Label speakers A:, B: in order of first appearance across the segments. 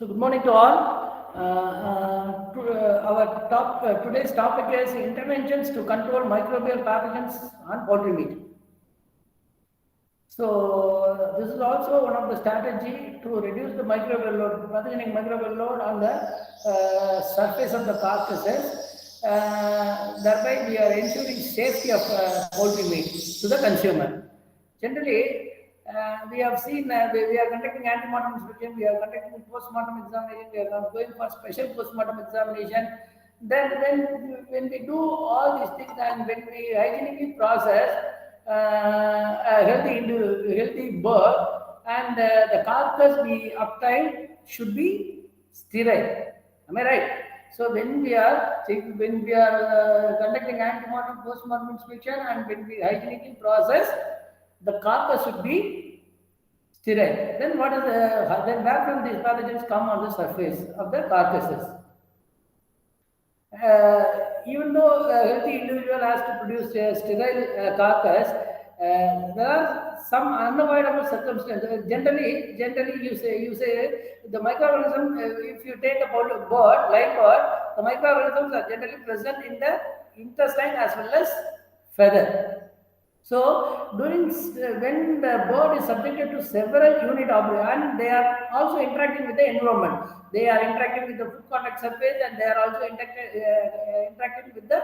A: So good morning to all. Today's topic is interventions to control microbial pathogens on poultry meat. So this is also one of the strategy to reduce the microbial load, pathogenic microbial load on the surface of the carcasses. Thereby, we are ensuring safety of poultry meat to the consumer. Generally, we have seen we are conducting antemortem inspection, we are conducting post-mortem examination, we are going for special post-mortem examination. Then when we do all these things and when we hygienically process a healthy bird and the carcass we obtain should be sterile. Am I right? So when we are conducting antemortem post-mortem inspection and when we hygienically process, the carcass should be sterile. Then what is then where from these pathogens come on the surface of the carcasses? Even though a healthy individual has to produce a sterile carcass, there are some unavoidable circumstances. Generally, you say the microorganism. If you take a live bird, the microorganisms are generally present in the intestine as well as feather. So when the bird is subjected to several unit operations, and they are also interacting with the environment. They are interacting with the food contact surface, and they are also interacting with the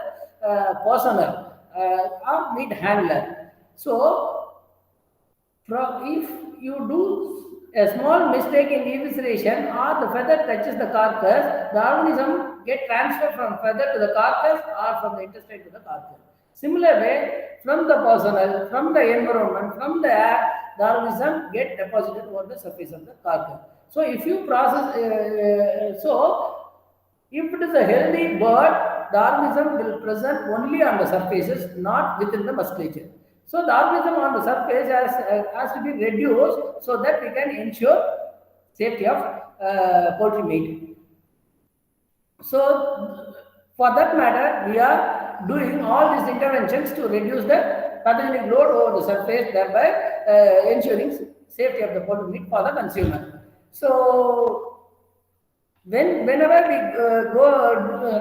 A: personnel or meat handler. So, if you do a small mistake in evisceration or the feather touches the carcass, the organism gets transferred from feather to the carcass or from the intestine to the carcass. Similar way, from the personnel, from the environment, from the air, the organism get deposited over the surface of the carcass. So if you process, if it is a healthy bird, the organism will present only on the surfaces, not within the musculature. So the organism on the surface has to be reduced so that we can ensure safety of poultry meat. So for that matter, we are doing all these interventions to reduce the pathogenic load over the surface, thereby ensuring safety of the poultry meat for the consumer. So whenever we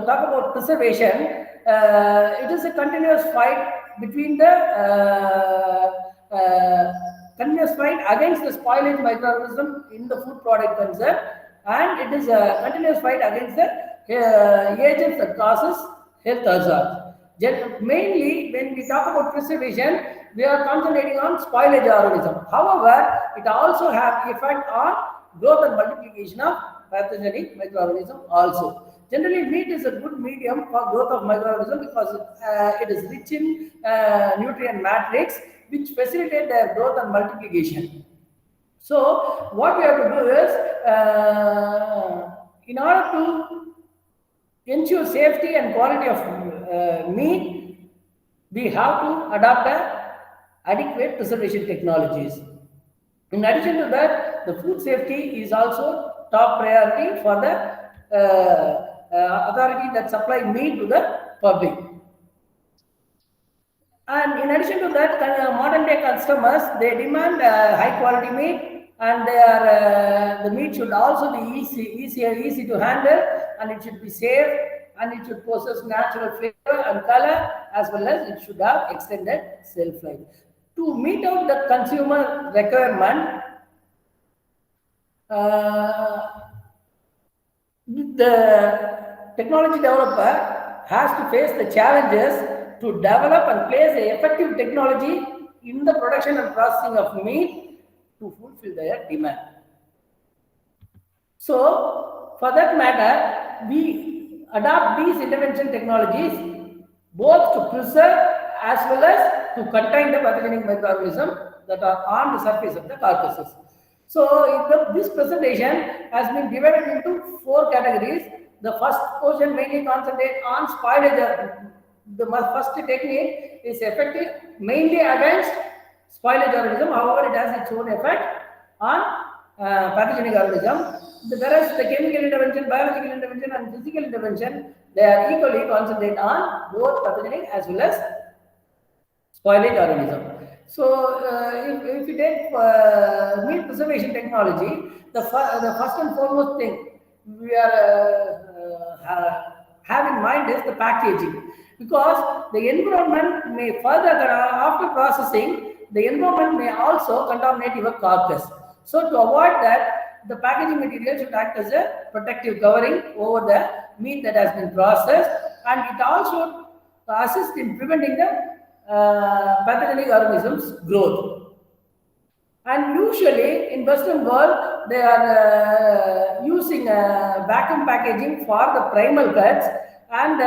A: talk about preservation, it is a continuous fight between the against the spoilage microorganism in the food product concern, and it is a continuous fight against the agents that causes health hazards. Mainly, when we talk about preservation, we are concentrating on spoilage organism. However, it also has effect on growth and multiplication of pathogenic microorganism also. Generally, meat is a good medium for growth of microorganism because it is rich in nutrient matrix which facilitate their growth and multiplication. So, what we have to do is, in order to ensure safety and quality of meat, we have to adopt adequate preservation technologies. In addition to that, the food safety is also top priority for the authority that supply meat to the public. And in addition to that, modern day customers, they demand high quality meat, and the meat should also be easy to handle, and it should be safe, and it should possess natural flavor and color, as well as it should have extended shelf life. To meet out the consumer requirement, the technology developer has to face the challenges to develop and place an effective technology in the production and processing of meat to fulfill their demand. So, for that matter, we adopt these intervention technologies both to preserve as well as to contain the pathogenic microorganisms that are on the surface of the carcasses. So, this presentation has been divided into 4 categories. The first portion mainly concentrates on spoilage. The first technique is effective mainly against spoilage organism. However, it has its own effect on pathogenic organism. Whereas the chemical intervention, biological intervention, and physical intervention, they are equally concentrated on both pathogenic as well as spoilage organism. So, if you take meat preservation technology, the first and foremost thing we are have in mind is the packaging, because the environment may further after processing, the environment may also contaminate your carcass. So, to avoid that, the packaging material should act as a protective covering over the meat that has been processed, and it also assist in preventing the pathogenic organisms growth. And usually in Western world, they are using vacuum packaging for the primal cuts, and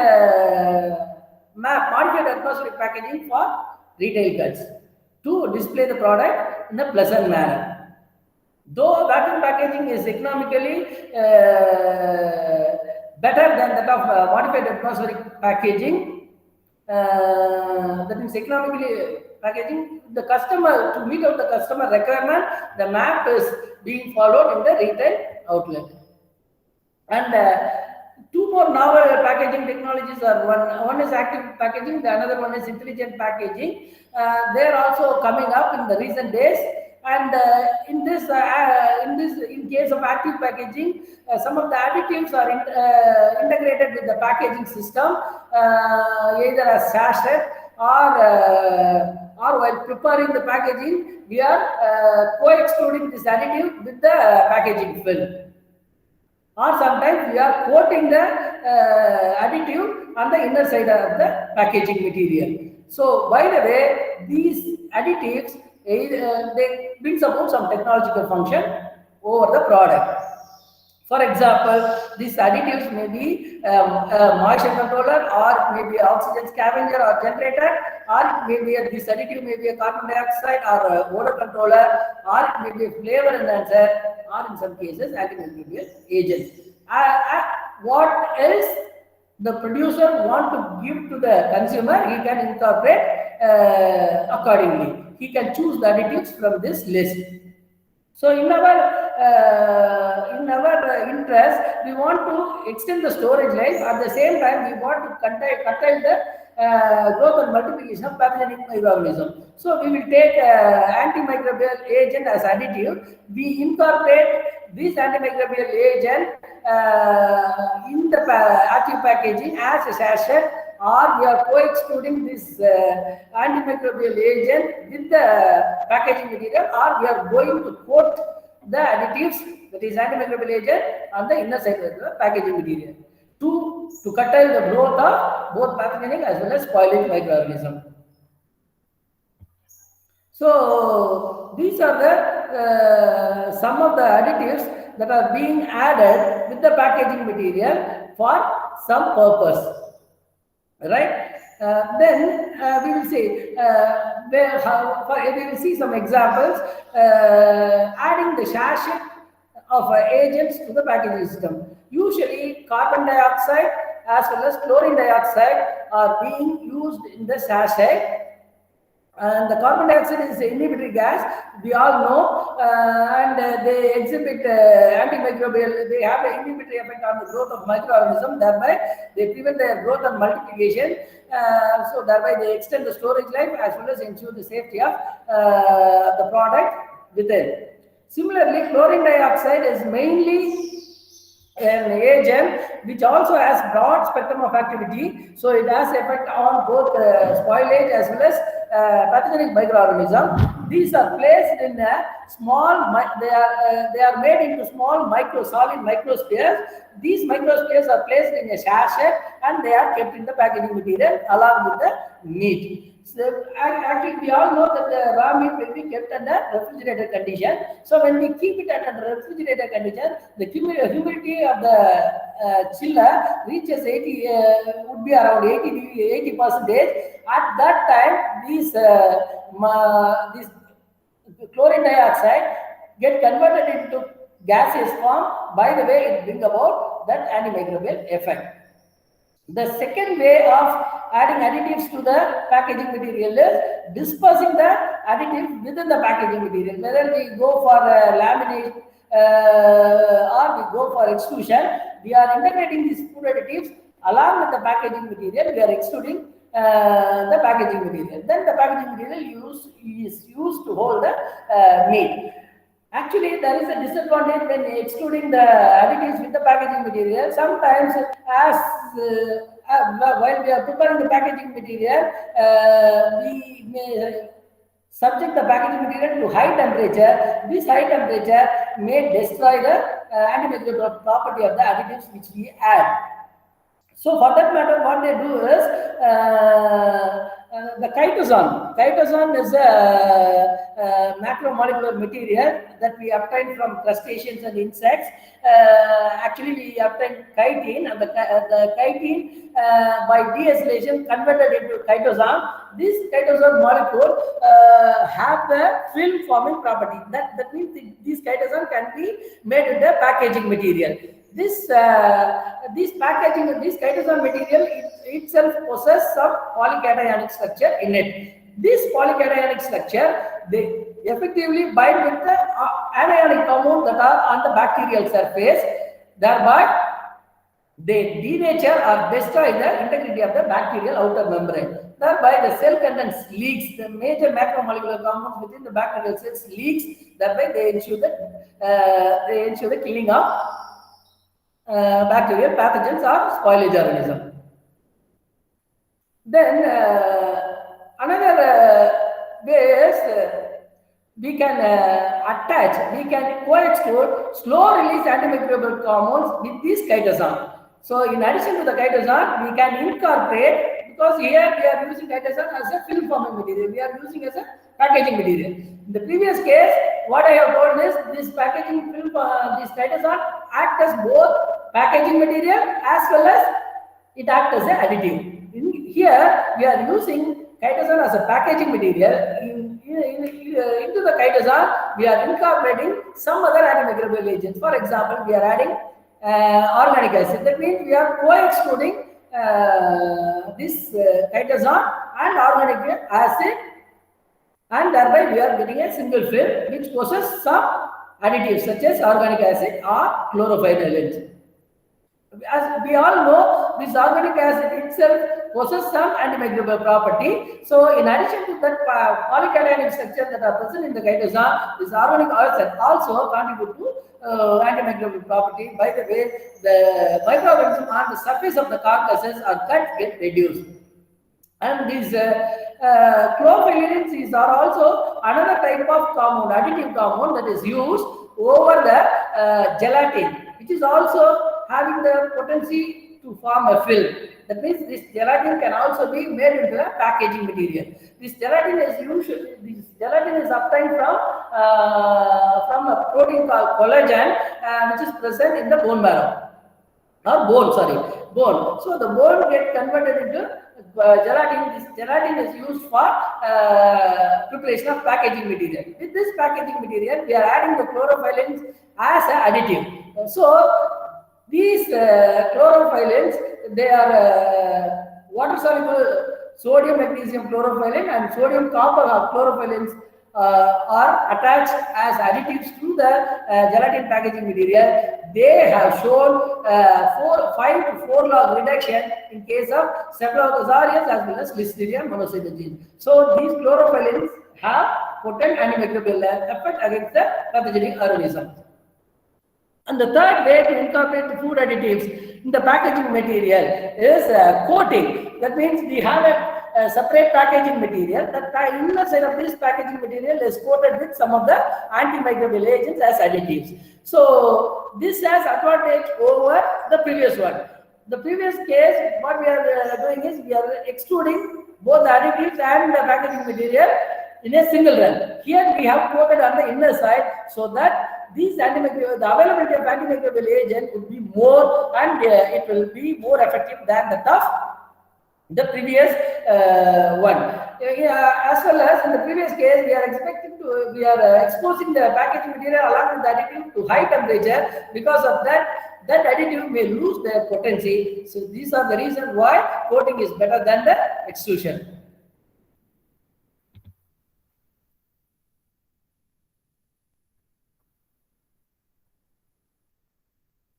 A: modified atmospheric packaging for retail cuts to display the product in a pleasant manner. Though vacuum packaging is economically better than that of modified atmospheric packaging, that means economically packaging, the customer, to meet out the customer requirement, the map is being followed in the retail outlet. And two more novel packaging technologies are one is active packaging, the another one is intelligent packaging. They are also coming up in the recent days. And in case of active packaging, some of the additives are integrated with the packaging system, either as sachet or while preparing the packaging, we are co-extruding this additive with the packaging film. Or sometimes we are coating the additive on the inner side of the packaging material. So, by the way, these additives they brings about some technological function over the product. For example, these additives may be a moisture controller, or it may be an oxygen scavenger or generator, or it may be this additive may be a carbon dioxide or a odor controller, or it may be a flavor enhancer, or in some cases antimicrobial agents. What else the producer want to give to the consumer, he can incorporate accordingly. He can choose the additives from this list. So in our interest, we want to extend the storage life. At the same time, we want to curtail the growth and multiplication of pathogenic microorganisms. So we will take antimicrobial agent as additive. We incorporate this antimicrobial agent in the active packaging as a sachet, or we are co-extruding this antimicrobial agent with the packaging material, or we are going to coat the additives, that is antimicrobial agent, on the inner side of the packaging material to curtail the growth of both pathogenic as well as spoilage microorganism. So these are the some of the additives that are being added with the packaging material for some purpose. Right? Then we will see we will see some examples adding the sachet of agents to the packaging system. Usually carbon dioxide as well as chlorine dioxide are being used in the sachet. And the carbon dioxide is an inhibitory gas, we all know, and they exhibit antimicrobial, they have an inhibitory effect on the growth of microorganisms, thereby they prevent their growth and multiplication, so thereby they extend the storage life as well as ensure the safety of the product within. Similarly, chlorine dioxide is mainly an agent which also has broad spectrum of activity, so it has effect on both spoilage as well as pathogenic microorganism. These are placed in a small, they are made into small solid microspheres. These microspheres are placed in a sachet and they are kept in the packaging material along with the meat. So, actually, we all know that the raw meat will be kept under refrigerated condition. So when we keep it under refrigerated condition, the humidity of the chiller reaches 80, would be around 80%. At that time, these chlorine dioxide get converted into gaseous form. By the way, it brings about that antimicrobial effect. The second way of adding additives to the packaging material is dispersing the additive within the packaging material. Whether we go for laminate or we go for extrusion, we are integrating these food additives along with the packaging material. We are extruding the packaging material. Then the packaging material is used to hold the meat. Actually, there is a disadvantage when excluding the additives with the packaging material. Sometimes, as while we are preparing the packaging material, we may subject the packaging material to high temperature. This high temperature may destroy the antimicrobial property of the additives which we add. So for that matter, what they do is the chitosan. Chitosan is a macromolecular material that we obtain from crustaceans and insects. Actually, we obtain chitin, and the chitin by deacylation converted into chitosan. This chitosan molecule have the film forming property. That means this chitosan can be made into packaging material. This chitosan material itself possesses some polycationic structure in it. This polycationic structure, they effectively bind with the anionic compounds that are on the bacterial surface. Thereby, they denature or destroy the integrity of the bacterial outer membrane. Thereby, the cell contents leaks. The major macromolecular compounds within the bacterial cells leaks. Thereby, they ensure the killing of bacterial pathogens or spoilage organism. Then another way is we can we can co-extrude slow release antimicrobial compounds with this chitosan. So in addition to the chitosan, we can incorporate, because here we are using chitosan as a film forming material, we are using as a packaging material. In the previous case, what I have told is this packaging film, this chitosan act as both packaging material as well as it acts as an additive. Here we are using chitosan as a packaging material. Into the chitosan, we are incorporating some other antimicrobial agents. For example, we are adding organic acid. That means we are co-extruding this chitosan and organic acid, and thereby we are getting a single film which possesses some additives such as organic acid or chlorophenolates. As we all know, this organic acid itself possesses some antimicrobial property. So, in addition to that polycationic structure that are present in the chitosan, this organic acid also contribute to antimicrobial property. By the way, the microorganisms on the surface of the carcasses are get reduced. And these chlorofenolins are also another type of compound, additive compound that is used over the gelatin, which is also having the potency to form a film. That means this gelatin can also be made into a packaging material. This gelatin is obtained from a protein called collagen, which is present in the bone marrow. Bone. So the bone gets converted into gelatin. This gelatin is used for preparation of packaging material. With this packaging material, we are adding the chlorophylline as an additive. So these chlorophylline, they are water-soluble sodium magnesium chlorophyllin and sodium copper chlorophyllins are attached as additives to the gelatin packaging material. They have shown 5 to 4 log reduction in case of Staphylococcus aureus as well as Listeria monocytogenes. So these chlorophylline have potent antimicrobial effect against the pathogenic organisms. And the third way to incorporate the food additives in the packaging material is coating. That means we have a separate packaging material. The inner side of this packaging material is coated with some of the antimicrobial agents as additives. So this has advantage over the previous one. The previous case, what we are doing is we are extruding both the additives and the packaging material in a single run. Here we have coated on the inner side so that the availability of antimicrobial agent would be more, and it will be more effective than the previous one. As well as in the previous case, we are exposing the packaging material along with the additive to high temperature. Because of that additive may lose their potency. So these are the reasons why coating is better than the extrusion.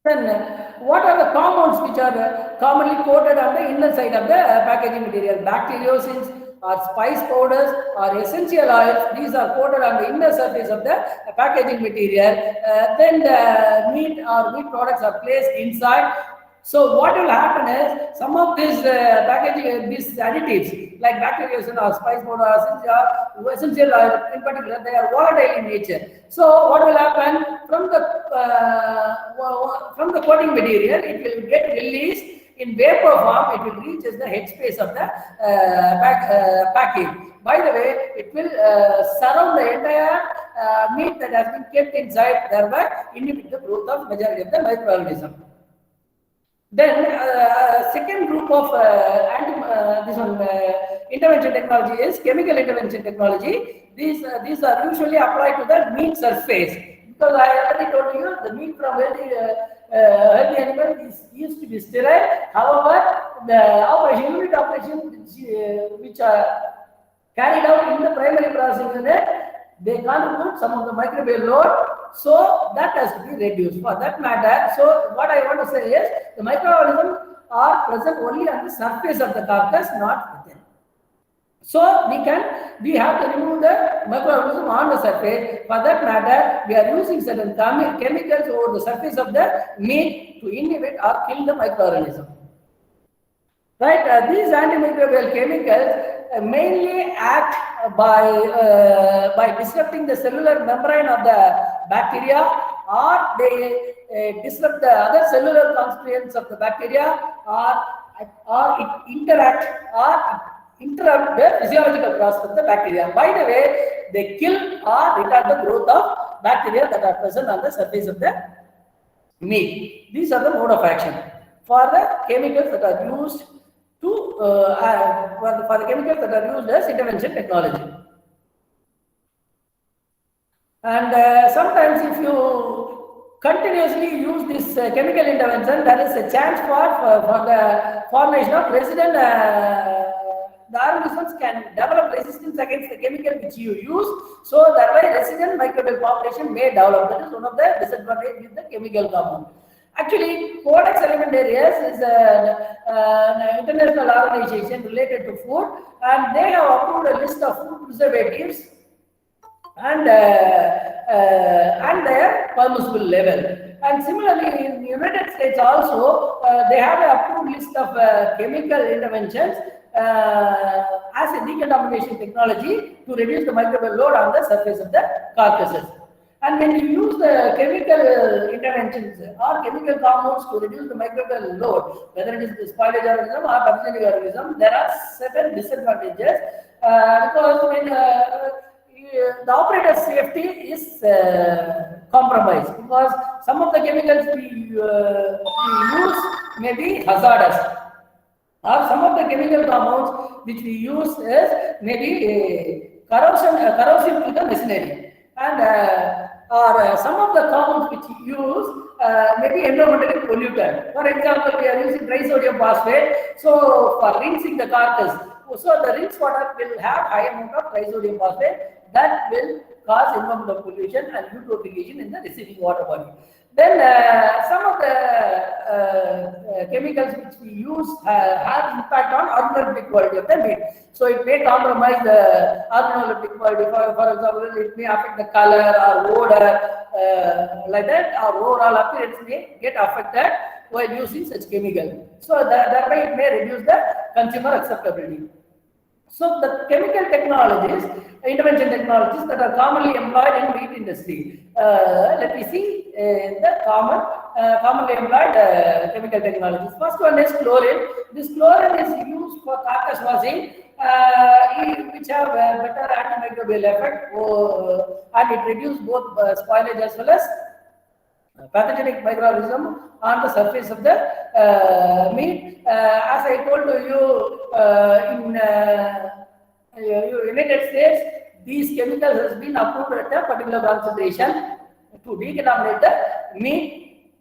A: Then what are the compounds which are commonly coated on the inner side of the packaging material? Bacteriocins or spice powders or essential oils, these are coated on the inner surface of the packaging material. Then the meat or meat products are placed inside. So what will happen is some of these packaging, these additives like bacteriocin or spice powder or essential oil in particular, they are volatile in nature. So what will happen from the coating material, it will get released in vapor form. It will reach as the headspace of the package. By the way, it will surround the entire meat that has been kept inside, thereby inhibit the growth of majority of the microorganisms. Then second group of intervention technology is chemical intervention technology. These are usually applied to the meat surface, because I already told you the meat from healthy animal is used to be sterile. However, the unit operation which are carried out in the primary processing unit, they contribute some of the microbial load, so that has to be reduced. For that matter, so what I want to say is the microorganisms are present only on the surface of the carcass, not within. So we have to remove the microorganism on the surface. For that matter, we are using certain chemicals over the surface of the meat to inhibit or kill the microorganism. Right? These antimicrobial chemicals mainly act by disrupting the cellular membrane of the bacteria, or they disrupt the other cellular constituents of the bacteria, or it interact or interrupt the physiological process of the bacteria. By the way, they kill or retard the growth of bacteria that are present on the surface of the meat. These are the mode of action for the chemicals that are used to for the chemicals that are used as intervention technology. And sometimes if you continuously use this chemical intervention, there is a chance for the formation of resident the organisms can develop resistance against the chemical which you use, so thereby resident microbial population may develop. That is one of the disadvantages with the chemical compound. Actually, Codex Alimentarius is an international organization related to food, and they have approved a list of food preservatives and their permissible level. And similarly, in the United States also, they have an approved list of chemical interventions as a decontamination technology to reduce the microbial load on the surface of the carcasses. And when you use the chemical interventions or chemical compounds to reduce the microbial load, whether it is the spoilage organism or pathogenic organism, there are certain disadvantages because when the operator's safety is compromised, because some of the chemicals we use may be hazardous, or some of the chemical compounds which we use may be corrosive to the machinery, and or some of the compounds which we use may be environmentally pollutant. For example, we are using trisodium phosphate, so for rinsing the carcass, so the rinse water will have high amount of trisodium phosphate that will cause environmental pollution and eutrophication in the receiving water body. Then some of the chemicals which we use have impact on organoleptic quality of the meat. So it may compromise the organoleptic quality. For example, it may affect the color or odor like that, or overall appearance may get affected while using such chemical. So thereby it may reduce the consumer acceptability. So the chemical technologies, intervention technologies that are commonly employed in meat industry. Let me see the commonly employed chemical technologies. First one is chlorine. This chlorine is used for carcass washing, which have a better antimicrobial effect, and it reduces both spoilage as well as pathogenic microorganism on the surface of the meat. As I told you, in United States, these chemicals has been approved at a particular concentration to decontaminate the meat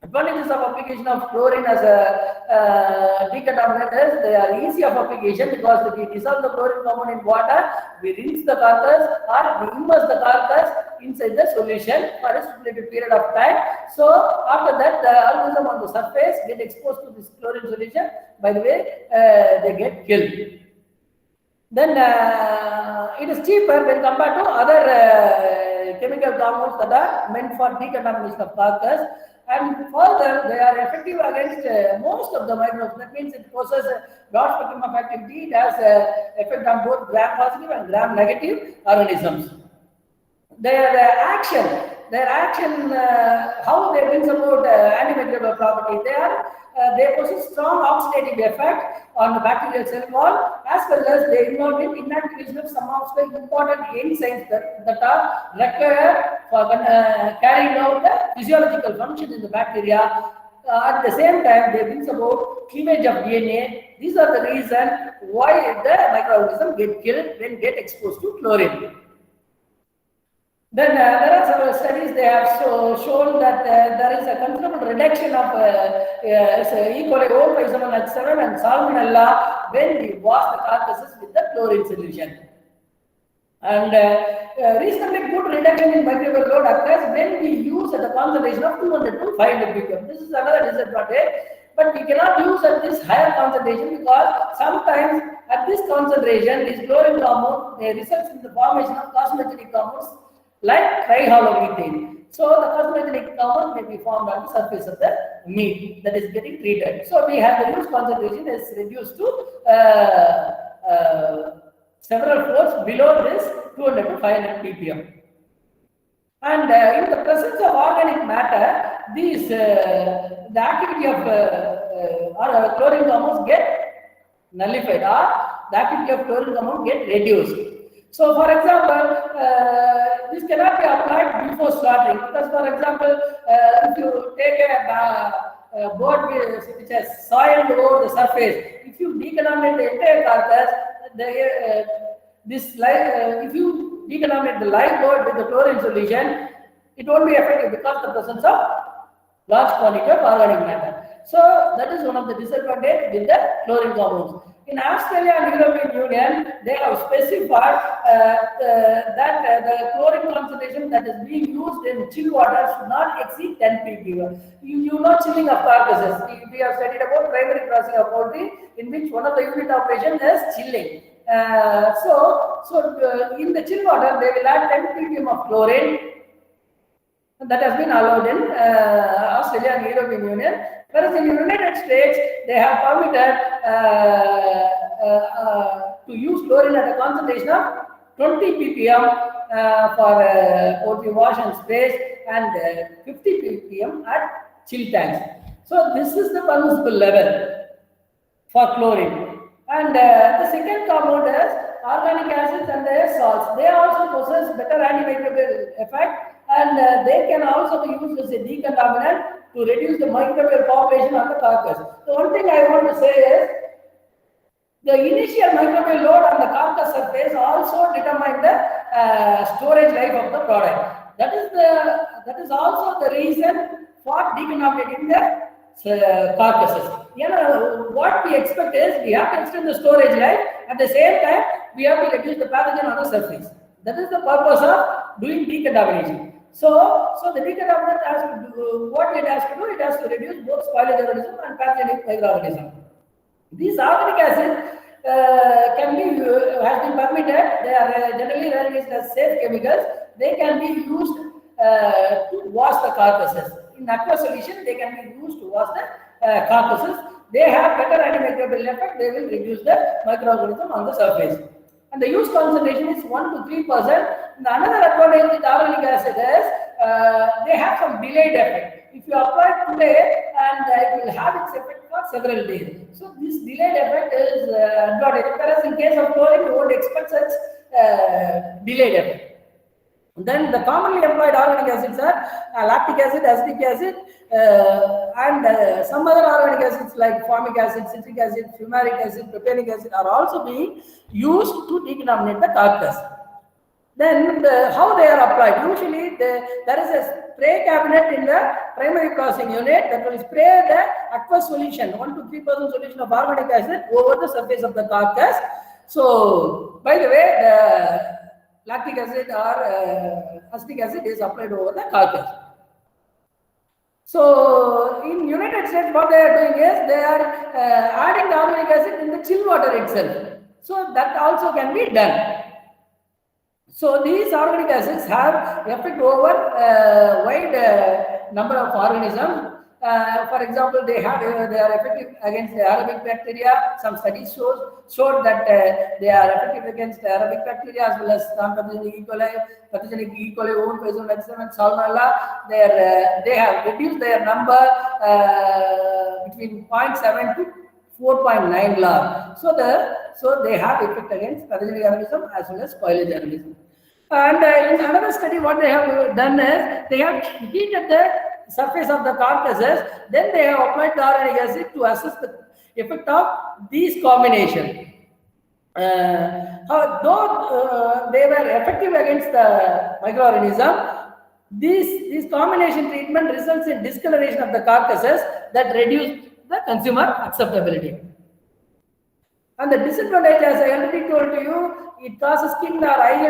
A: Advantages of application of chlorine as a decontaminant is they are easy of application because if we dissolve the chlorine compound in water, we rinse the carcass or we immerse the carcass inside the solution for a stipulated period of time. So after that, the organism on the surface get exposed to this chlorine solution. By the way, they get killed. Then it is cheaper when compared to other chemical compounds that are meant for decontamination of carcass. And further, they are effective against most of the microbes. That means it possesses a broad spectrum of activity. It has effect on both gram-positive and gram-negative organisms. Their action, how they brings about antimicrobial property. They possess strong oxidative effect on the bacterial cell wall, as well as they involve in inactivation of some of the important enzymes that are required for carrying out the physiological function in the bacteria. At the same time, they brings about cleavage of DNA. These are the reasons why the microorganism get killed when get exposed to chlorine. Then there are several studies. They have shown that there is a considerable reduction of E. coli, O507 and Salmonella when we wash the carcasses with the chlorine solution. And reasonably good reduction in microbial load occurs when we use at the concentration of 200 to 500 ppm. This is another disadvantage. But we cannot use at this higher concentration because sometimes at this concentration, this chlorine compound results in the formation of carcinogenic compounds like trihalomethane. So the carcinogenic compound may be formed on the surface of the meat that is getting treated. So we have the use concentration is reduced to several folds below this 200 to 500 ppm. And in the presence of organic matter, these the activity of chlorine compounds get nullified, or the activity of chlorine compound get reduced. So, for example, this cannot be applied before slaughtering because, for example, if you take a bird which has soiled over the surface, if you decontaminate the entire carcass, if you decontaminate the live bird with the chlorine solution, it won't be effective because of the presence of large quantity of organic matter. So that is one of the disadvantages with the chlorine compounds. In Australia and European Union, they have specified that the chlorine concentration that is being used in chill water should not exceed 10 ppm. You know chilling of carcasses. We have studied about primary processing of poultry, in which one of the unit operation is chilling. In the chill water, they will add 10 ppm of chlorine. That has been allowed in Australia and European Union. Whereas in the United States, they have permitted to use chlorine at a concentration of 20 ppm for poultry wash and space, and 50 ppm at chill tanks. So this is the permissible level for chlorine. And the second compound is organic acids and their salts. They also possess better antimicrobial effect, and they can also be used as a decontaminant to reduce the microbial population on the carcass. The one thing I want to say is the initial microbial load on the carcass surface also determine the storage life of the product. That is also the reason for decontaminating the carcasses. What we expect is we have to extend the storage life. At the same time, we have to reduce the pathogen on the surface. That is the purpose of doing decontamination. So the decontaminant has to do what it has to do. It has to reduce both spoilage organism and pathogenic microorganism. These organic acids has been permitted. They are generally recognized as safe chemicals. They can be used to wash the carcasses. In aqueous solution, they can be used to wash the carcasses. They have better antimicrobial effect. They will reduce the microorganism on the surface. And the use concentration is 1 to 3%. Another advantage with organic acid is they have some delayed effect. If you apply today, and it will have its effect for several days. So this delayed effect is advantage. Whereas in case of chlorine, you won't expect such delayed effect. Then the commonly employed organic acids are lactic acid, acetic acid, and some other organic acids like formic acid, citric acid, fumaric acid, propionic acid are also being used to decontaminate the carcass. Then how they are applied? Usually there is a spray cabinet in the primary processing unit that will spray the aqueous solution, 1 to 3% solution of organic acid over the surface of the carcass. So, by the way, the lactic acid or acetic acid is applied over the carcass. So, in United States, what they are doing is they are adding the organic acid in the chill water itself. So, that also can be done. So these organic acids have effect over a wide number of organisms. For example, they are effective against the Arabic bacteria. Some studies showed that they are effective against the Arabic bacteria as well as pathogenic E. coli, own and salmonella. They have reduced their number between 0.7 to 4.9 log. So they have effect against pathogenic organism as well as spoilage organism. And in another study, what they have done is they have heated the surface of the carcasses, then they have applied the organic acid to assess the effect of these combinations. Though they were effective against the microorganism, this combination treatment results in discoloration of the carcasses that reduce the consumer acceptability. And the disadvantage, as I already told you, it causes skin or eye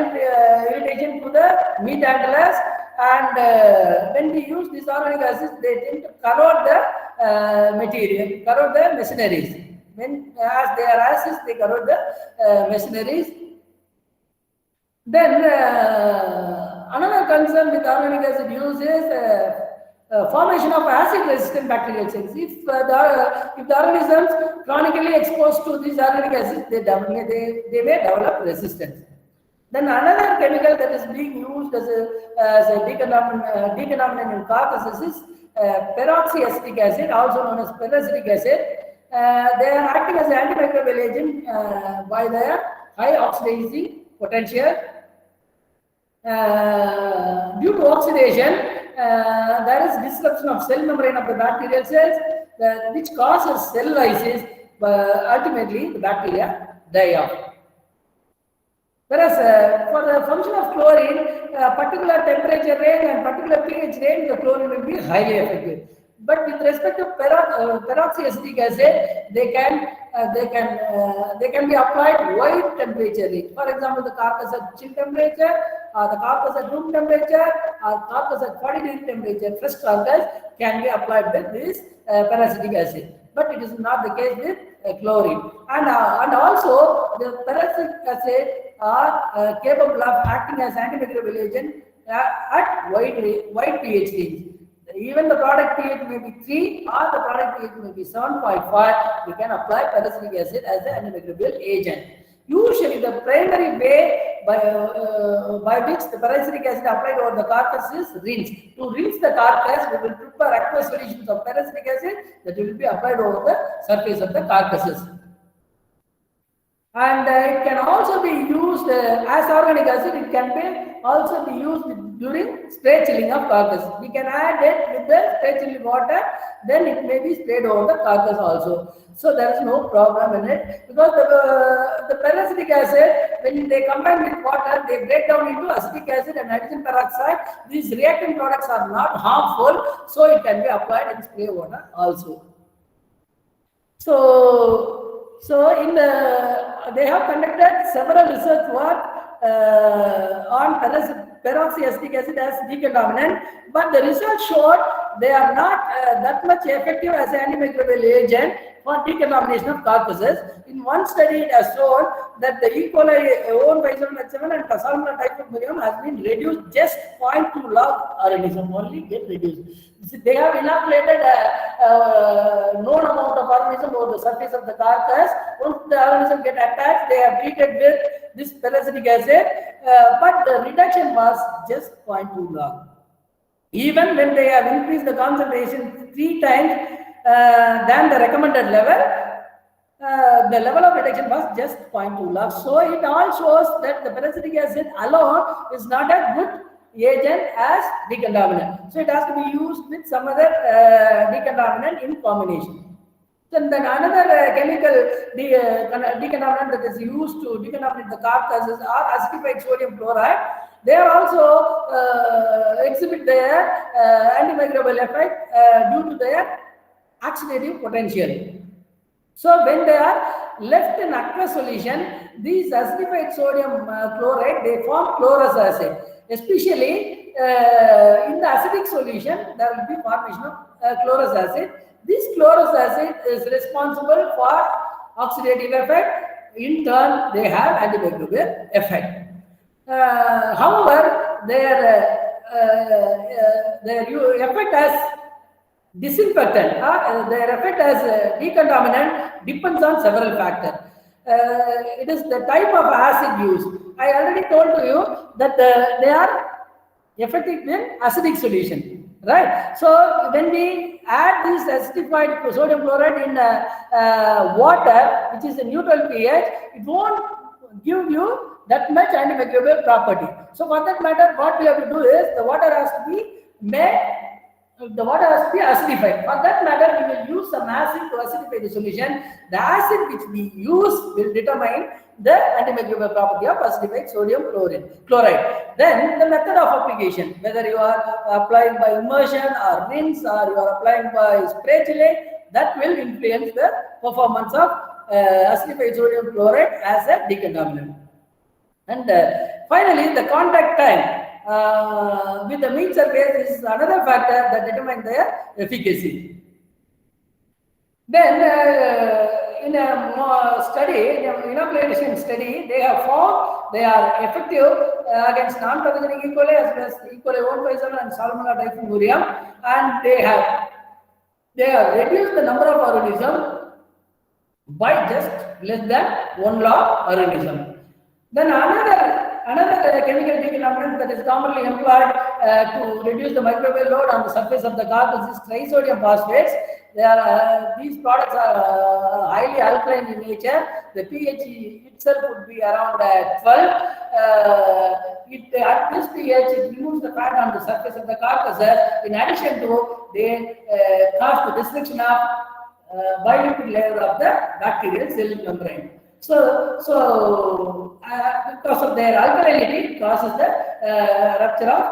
A: irritation to the meat handlers. And when we use these organic acids, they tend to corrode the material, corrode the machineries. As they are acids, they corrode the machineries. Then another concern with organic acid use is formation of acid-resistant bacterial cells. If the organisms chronically exposed to these organic acids, they may develop resistance. Then another chemical that is being used as a decontaminant in carcasses is peroxyacetic acid, also known as peracetic acid. They are acting as an antimicrobial agent by their high oxidizing potential. Due to oxidation, there is disruption of cell membrane of the bacterial cells, which causes cell lysis. Ultimately, the bacteria die off. Whereas for the function of chlorine, particular temperature range and particular pH range, the chlorine will be highly effective. But with respect to peroxyacetic acid, they can be applied wide temperature range. For example, the carcass at chill temperature, or the carcass at room temperature, or carcass at 40-degree temperature, fresh carcass can be applied with this peracetic acid. But it is not the case with chlorine. And also, the peracetic acid are capable of acting as antimicrobial agent at wide pH range. Even the product pH may be 3 or the product pH may be 7.5, we can apply peracetic acid as an antimicrobial agent. Usually the primary way by which the peracetic acid applied over the carcass is rinse. To rinse the carcass, we will prepare aqueous solutions of peracetic acid that will be applied over the surface of the carcasses. And it can also be used as organic acid. It can be also be used during spray chilling of carcass. We can add it with the spray chilling water, then it may be sprayed over the carcass also. So there is no problem in it, because the peracetic acid, when they combine with water, they break down into acetic acid and hydrogen peroxide. These reactant products are not harmful, so it can be applied in spray water also. So they have conducted several research work on peroxyacetic acid as decontaminant, but the results showed they are not that much effective as an antimicrobial agent for decontamination of carcasses. In one study, it has shown that the E. coli own H7 and Salmonella typhimurium has been reduced just 0.2 log organism only get reduced. They have inoculated a known amount of organism over the surface of the carcass. Once the organism get attached, they are treated with this peracetic acid, but the reduction was just 0.2 log. Even when they have increased the concentration 3 times than the recommended level, the level of reduction was just 0.2 log. So it all shows that the peracetic acid alone is not a good agent as decontaminant. So it has to be used with some other decontaminant in combination. Then another chemical decontaminant that is used to decontaminate the carcasses are acidified sodium chloride. They are also exhibit their antimicrobial effect due to their oxidative potential. So when they are left in aqueous solution, these acidified sodium chloride, they form chlorous acid. Especially in the acidic solution, there will be formation of chlorous acid. This chlorous acid is responsible for oxidative effect. In turn, they have antimicrobial effect. However, their effect as disinfectant, their effect as decontaminant depends on several factors. It is the type of acid used. I already told to you that they are effective in acidic solution, right? So when we add this acidified sodium chloride in water, which is a neutral pH, it won't give you that much antimicrobial property. So for that matter, what we have to do is the water has to be acidified. For that matter, we will use some acid to acidify the solution. The acid which we use will determine the antimicrobial property of acidified sodium chloride. Then the method of application, whether you are applying by immersion or rinse, or you are applying by spray chile, that will influence the performance of acidified sodium chloride as a decontaminant. And finally, the contact time with the meat surface is another factor that determines their efficacy. Then in a study, in an inoculation study, they have found they are effective against non-pathogenic E. coli as well as E. coli 157 and Salmonella typhimurium, and they have reduced the number of organisms by just less than 1 log organism. Then another chemical decontaminant that is commonly employed to reduce the microbial load on the surface of the carcass is trisodium phosphates. These products are highly alkaline in nature. The pH itself would be around 12. At this pH, it removes the fat on the surface of the carcass. In addition to, they cause the destruction of bilipid layer of the bacterial cell membrane. So because of their alkalinity, it causes the rupture of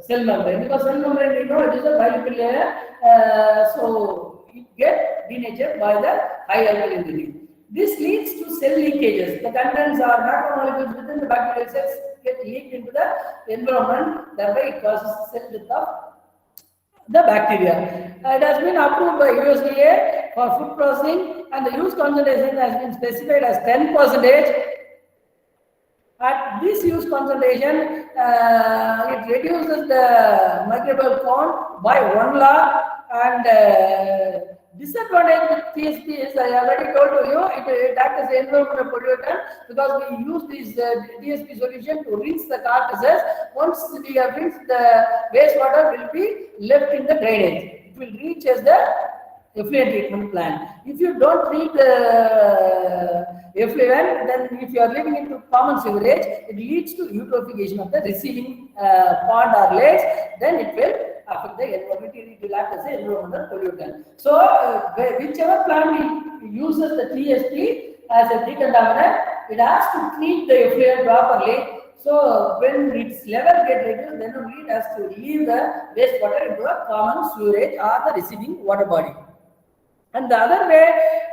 A: cell membrane. Because cell membrane, we know it is a bilipid layer, so it gets denatured by the high alkalinity. This leads to cell leakages. The contents or macromolecules within the bacterial cells get leaked into the environment. Thereby, it causes cell death of the bacteria. It has been approved by USDA for food processing, and the use concentration has been specified as 10%. At this use concentration, it reduces the microbial count by 1 log, and disadvantage with TSP is, I already told to you, it acts as an environmental pollutant because we use this TSP solution to rinse the carcasses. Once we have rinsed, the wastewater will be left in the drainage. It will reach as the effluent treatment plant. If you don't treat the effluent, then if you are living into common sewerage, it leads to eutrophication of the receiving pond or lakes. Then it will affect the environment. It will act as an environmental pollutant. So whichever plant uses the TSP as a decontaminant, it has to treat the effluent properly. So when its level gets reduced, then only it has to leave the wastewater into a common sewerage or the receiving water body. And the other way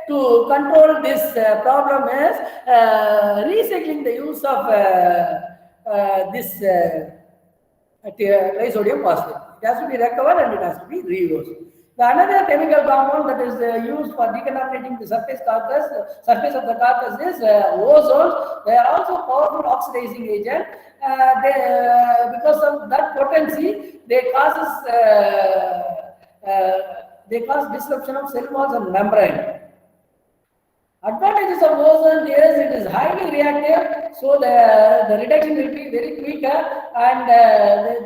A: to control this problem is recycling the use of this trisodium phosphate. It has to be recovered and it has to be reused. The another chemical compound that is used for decontaminating the surface of the carcass is ozone. They are also powerful oxidizing agent. Because of that potency, they cause disruption of cell walls and membrane. Advantages of ozone is it is highly reactive, so the reduction will be very quicker, and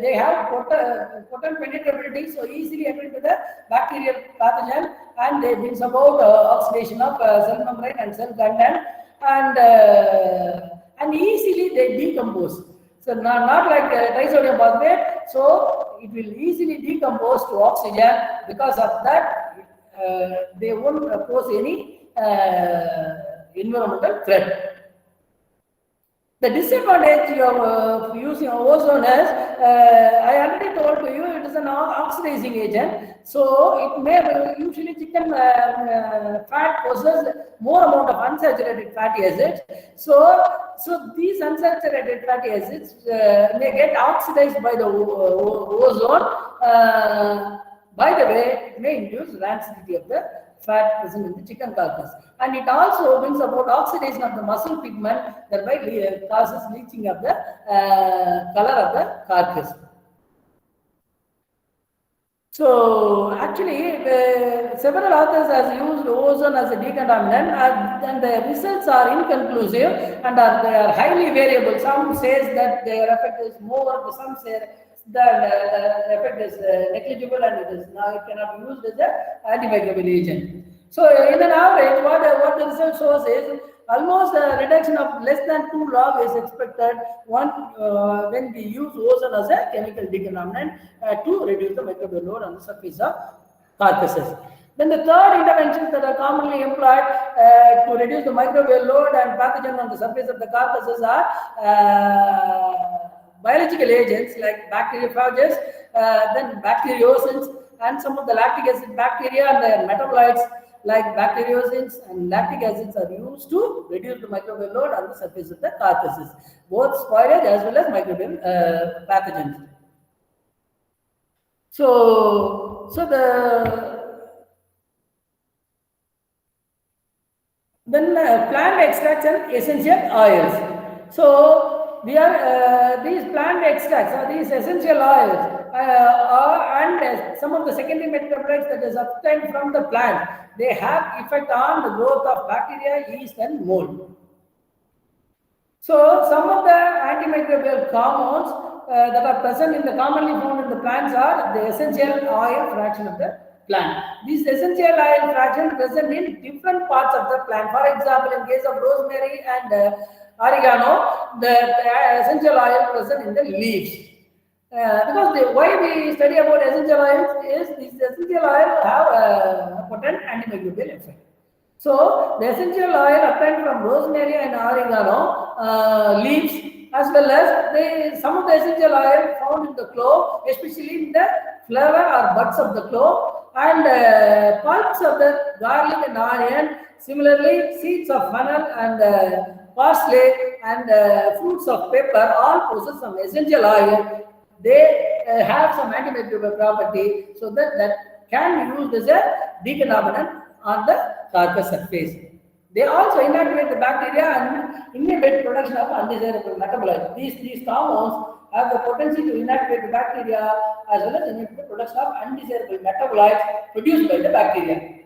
A: they have potent penetrability, so easily enter into the bacterial pathogen, and they brings about oxidation of cell membrane and cell content, and easily they decompose. So not like trisodium phosphate, so it will easily decompose to oxygen. Because of that, they won't pose any environmental threat. The disadvantage of using ozone is, I already told to you, it is an oxidizing agent. So it may, usually chicken fat possesses more amount of unsaturated fatty acids. So these unsaturated fatty acids may get oxidized by the ozone. By the way, it may induce rancidity of the fat present in the chicken carcass, and it also brings about oxidation of the muscle pigment, thereby causes bleaching of the color of the carcass. So actually, several authors have used ozone as a decontaminant, and the results are inconclusive and they are highly variable. Some says that their effect is more, some say that the effect is negligible and it cannot be used as an antimicrobial agent. So in an average, what the result shows is almost a reduction of less than 2 log is expected when we use ozone as a chemical decontaminant to reduce the microbial load on the surface of carcasses. Then the third interventions that are commonly employed to reduce the microbial load and pathogen on the surface of the carcasses are biological agents like bacteriophages, then bacteriocins, and some of the lactic acid bacteria and their metabolites like bacteriocins and lactic acids are used to reduce the microbial load on the surface of the carcasses, both spoilage as well as microbial pathogens. Then plant extracts and essential oils. So these plant extracts or these essential oils and some of the secondary metabolites that is obtained from the plant, they have effect on the growth of bacteria, yeast, and mold. So some of the antimicrobial compounds that are present in the commonly found in the plants are the essential oil fraction of the plant. These essential oil fraction present in different parts of the plant. For example, in case of rosemary and oregano, the essential oil present in the leaves. Because why we study about essential oils is these essential oils have a potent antimicrobial effect. So the essential oil obtained from rosemary and oregano leaves, as well as some of the essential oil found in the clove, especially in the flower or buds of the clove, and pulps of the garlic and onion. Similarly, seeds of fennel and parsley and fruits of pepper all possess some essential oil. They have some antimicrobial property, so that can be used as a decontaminant on the carcass surface. They also inactivate the bacteria and inhibit production of undesirable metabolites. These compounds have the potential to inactivate the bacteria as well as inhibit the production of undesirable metabolites produced by the bacteria.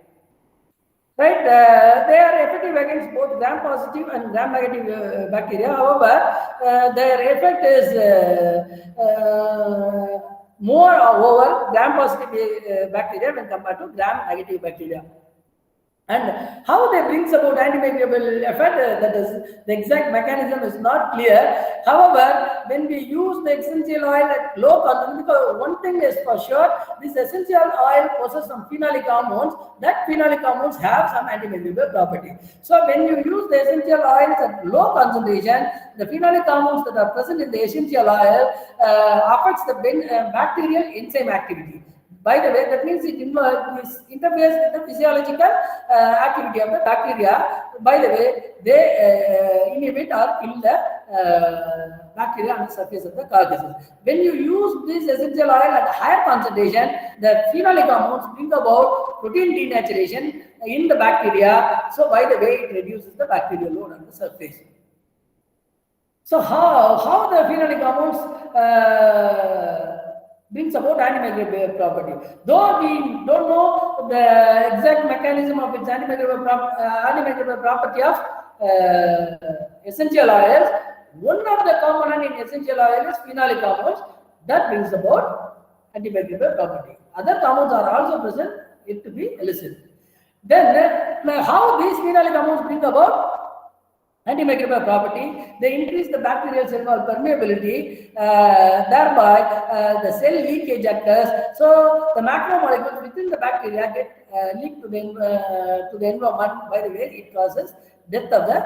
A: Right? They are effective against both gram-positive and gram-negative bacteria. However, their effect is more over gram-positive bacteria when compared to gram-negative bacteria. And how they brings about antimicrobial effect, that is the exact mechanism is not clear. However, when we use the essential oil at low concentration, because one thing is for sure, this essential oil possesses some phenolic compounds. That phenolic compounds have some antimicrobial property. So when you use the essential oils at low concentration, the phenolic compounds that are present in the essential oil affects the bacterial enzyme activity. By the way, that means it interferes with the physiological activity of the bacteria. By the way, they inhibit or kill the bacteria on the surface of the carcasses. When you use this essential oil at a higher concentration, the phenolic compounds bring about protein denaturation in the bacteria. So by the way, it reduces the bacterial load on the surface. So how the phenolic compounds brings about antimicrobial property. Though we don't know the exact mechanism of its antimicrobial property of essential oils, one of the component in essential oil is phenolic compounds that brings about antimicrobial property. Other compounds are also present, yet to be elicited. Then how these phenolic compounds bring about antimicrobial property, they increase the bacterial cell wall permeability, thereby the cell leakage occurs. So the macromolecules within the bacteria get leaked to the environment. By the way, it causes death of the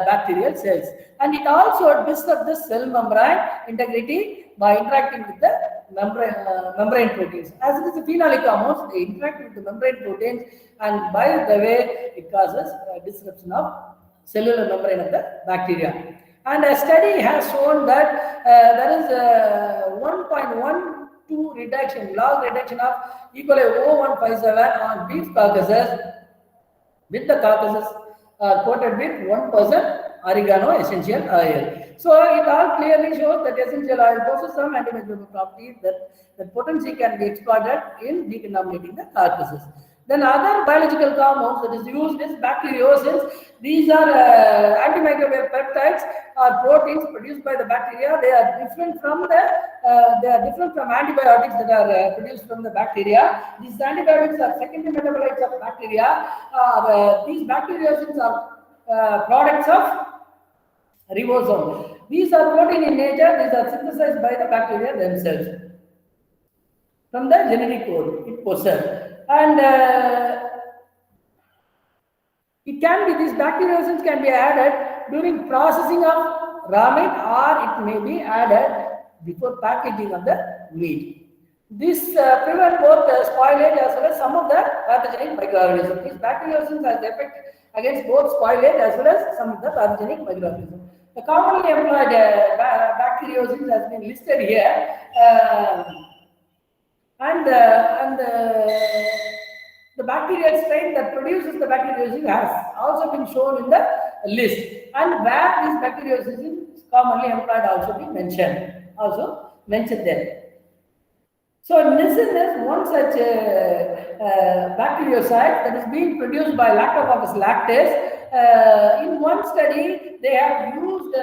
A: bacterial cells, and it also disrupts the cell membrane integrity by interacting with the membrane proteins. As it is a phenolic compounds, they interact with the membrane proteins, and by the way, it causes disruption of cellular membrane of the bacteria. And a study has shown that there is a 1.12 reduction, log reduction of E. coli 0157 on beef carcasses, with the carcasses coated with 1% oregano essential oil. So it all clearly shows that essential oil possesses some antimicrobial properties that potency can be exploited in decontaminating the carcasses. Then other biological compounds that is used is bacteriocins. These are antimicrobial peptides or proteins produced by the bacteria. They are different from antibiotics that are produced from the bacteria. These antibiotics are secondary metabolites of bacteria. These bacteriocins are products of ribosome. These are protein in nature. These are synthesized by the bacteria themselves from the genetic code it possesses. And these bacteriocins can be added during processing of raw meat, or it may be added before packaging of the meat. This prevents both the spoilage as well as some of the pathogenic microorganisms. These bacteriocins have the effect against both spoilage as well as some of the pathogenic microorganisms. The commonly employed bacteriocins has been listed here. The bacterial strain that produces the bacteriocin has also been shown in the list, and where these bacteriocin is commonly employed also been mentioned there. So nisin is one such bactericide that is being produced by Lactococcus lactis. In one study, they have used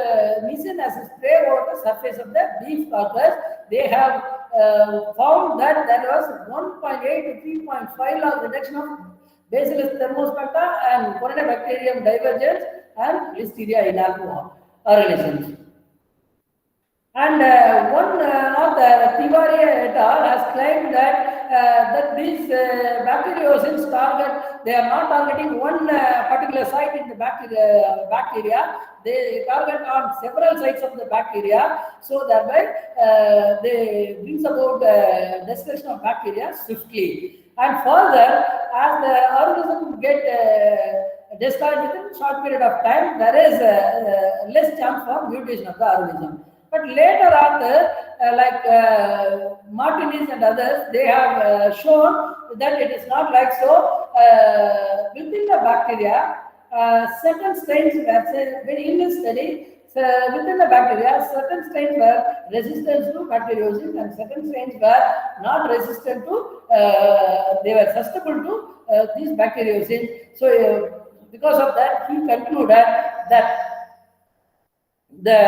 A: nisin as a spray over the surface of the beef carcass. They have found that there was 1.8 to 3.5 log reduction of Bacillus thermospecta and Corynebacterium divergens and Listeria inactiva organisms. And one author, Tiwari et al., has claimed that these bacteriocins they are not targeting one particular site in the bacteria. They target on several sites of the bacteria, so thereby they brings about destruction of bacteria swiftly. And further, as the organism get destroyed within a short period of time, there is less chance for mutation of the organism. But later authors like Martinez and others, they have shown that it is not like so. Within the bacteria, certain strains were in this study. Within the bacteria, certain strains were resistant to bacteriocins and certain strains were not resistant to, they were susceptible to these bacteriocins. So because of that, he concluded that the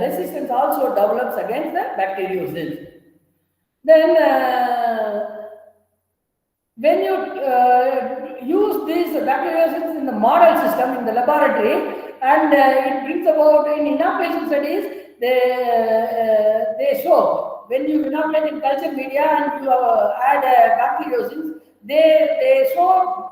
A: resistance also develops against the bacteriocins. Then when you use these bacteriocins in the model system in the laboratory, and it brings about in inoculation studies, they show when you inoculate in culture media and you add bacteriocins, they show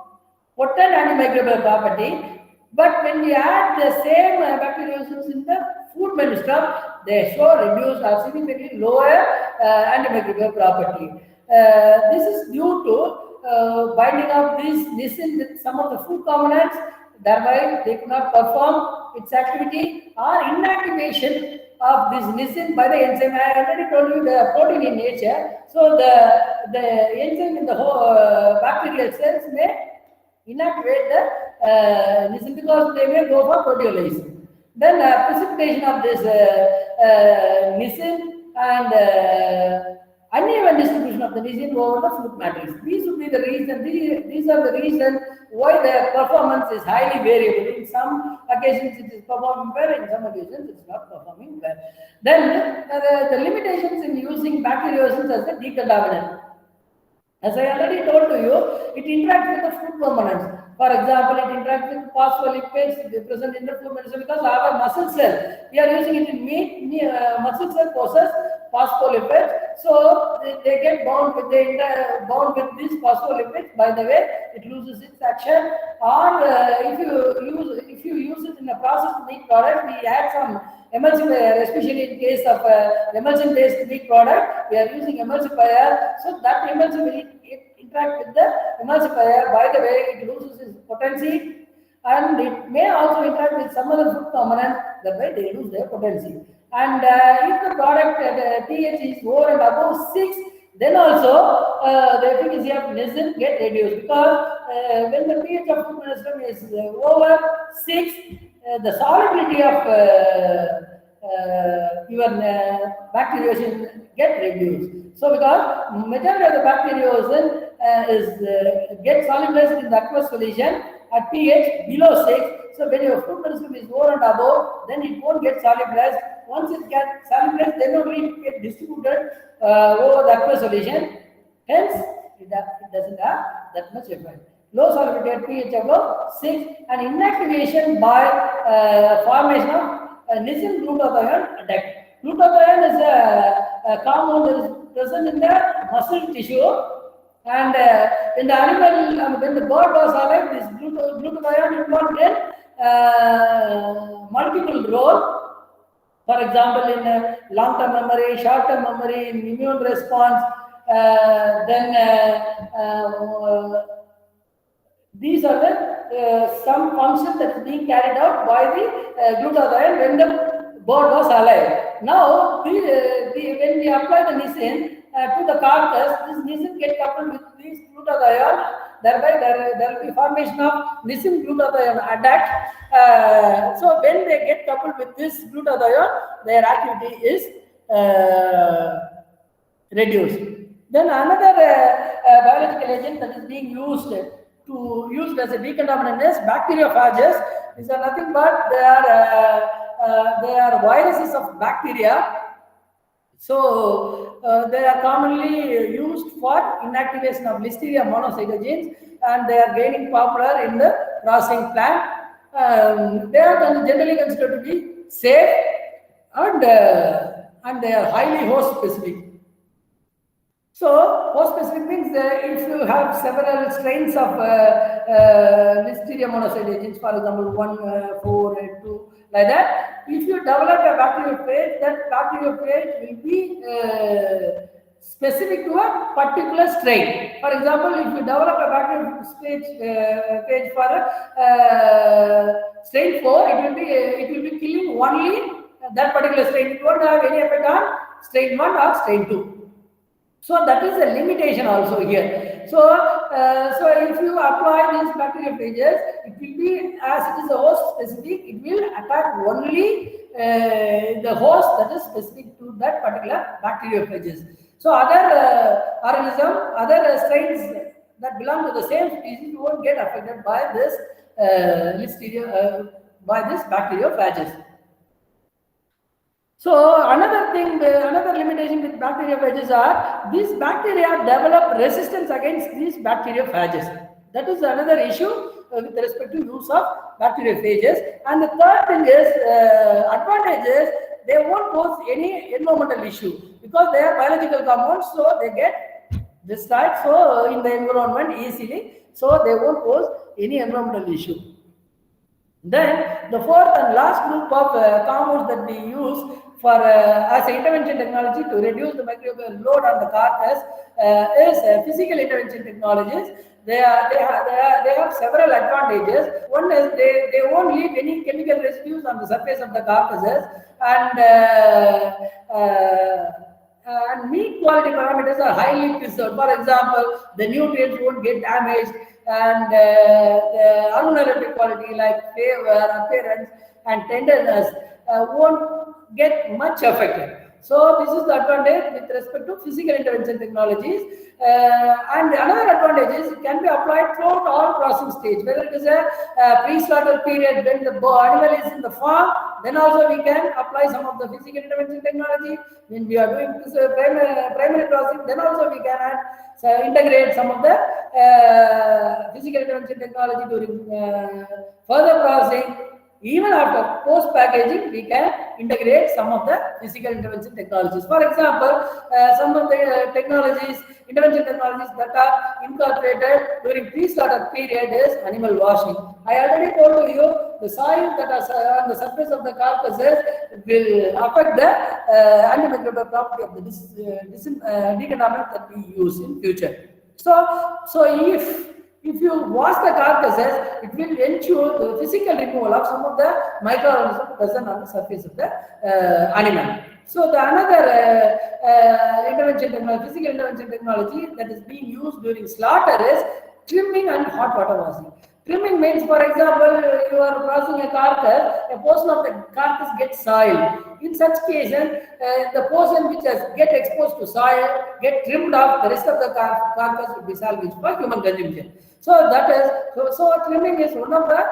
A: potent antimicrobial property. But when we add the same bacteriocins in the food menu stuff, they show reduced or significantly lower antimicrobial property. This is due to binding of this nisin with some of the food components, thereby they could not perform its activity, or inactivation of this nisin by the enzyme. I already told you the protein in nature, so the enzyme in the whole bacterial cells may inactivate the nisin because they may go for proteolysis. Then precipitation of this nisin and uneven distribution of the nisin over the food matrix. These would be the reason. These are the reasons why the performance is highly variable. In some occasions it is performing well, in some occasions it is not performing well. Then the limitations in using bacteriocins as a decontaminant. As I already told to you, it interacts with the food components. For example, it interacts with phospholipids present in the food medicine because our muscle cell, we are using it in meat, muscle cell possess phospholipids. So they get bound with these phospholipids. By the way, it loses its action. Or if you use it in a processed meat product, we add some emulsifier, especially in case of emulsion based meat product, we are using emulsifier. So that emulsifier interact with the emulsifier. By the way, it loses its potency, and it may also interact with some other food component. That way, they lose their potency. And if the product pH is over and above 6, then also the efficacy of nisin get reduced, because when the pH of food medicine is over 6, the solubility of your bacteriocin get reduced. So because majority of the bacteriocin get solubilized in the aqueous solution at pH below 6. So when your food medicine is over and above, then it won't get solubilized. Once it gets solubilized, then only it gets distributed over the aqueous solution. Hence, it doesn't have that much effect. Low solubility at pH above 6, and inactivation by formation of nisin glutathione adduct. Glutathione is a compound that is present in the muscle tissue, and in the animal, when the bird was alive, this glutathione involved in multiple roles. For example, in long-term memory, short-term memory, in immune response, these are the some function that is being carried out by the glutathione when the bird was alive. Now, when we apply the nisin to the carcass, this nisin get coupled with this glutathione. Thereby, there will be formation of nisin glutathione adduct. So, when they get coupled with this glutathione, their activity is reduced. Then another biological agent that is being used as a decontaminant is bacteriophages. These are nothing but they are viruses of bacteria. So they are commonly used for inactivation of Listeria monocytogenes, and they are gaining popular in the processing plant. They are generally considered to be safe, and they are highly host specific. So, host specific means if you have several strains of Listeria monocytogenes, for example, 1, 4, 2, like that, if you develop a bacteriophage, that bacteriophage will be specific to a particular strain. For example, if you develop a bacteriophage for strain 4, it will be killing only that particular strain. It won't have any effect on strain 1 or strain 2. So that is a limitation also here. So if you apply these bacteriophages, it will be, as it is a host specific, it will attack only the host that is specific to that particular bacteriophages. So other organism, other strains that belong to the same species won't get affected by this by this bacteriophages. So another thing, another limitation with bacteriophages are these bacteria develop resistance against these bacteriophages. That is another issue with respect to use of bacteriophages. And the third thing is advantages. They won't pose any environmental issue because they are biological compounds, so they get destroyed in the environment easily. So they won't pose any environmental issue. Then the fourth and last group of compounds that we use for as intervention technology to reduce the microbial load on the carcass is physical intervention technologies. They have several advantages. One is they won't leave any chemical residues on the surface of the carcasses, and meat quality parameters are highly preserved. For example, the nutrients won't get damaged, and the organoleptic quality like flavor, appearance, and tenderness won't get much affected. So this is the advantage with respect to physical intervention technologies. And another advantage is it can be applied throughout all processing stage, whether it is a pre-slaughter period when the animal is in the farm, then also we can apply some of the physical intervention technology. When we are doing this primary processing, then also we can add, integrate some of the physical intervention technology during further processing. Even after post packaging, we can integrate some of the physical intervention technologies. For example, some of the intervention technologies that are incorporated during pre-slaughter period is animal washing. I already told you the soil that is on the surface of the carcasses will affect the antimicrobial property of the decontaminant that we use in future. So if you wash the carcasses, it will ensure the physical removal of some of the microorganisms present on the surface of the animal. So the another physical intervention technology that is being used during slaughter is trimming and hot water washing. Trimming means, for example, you are processing a carcass, a portion of the carcass gets soil. In such cases, the portion which has get exposed to soil get trimmed off. The rest of the carcass will be salvaged for human consumption. So that is so trimming is one of the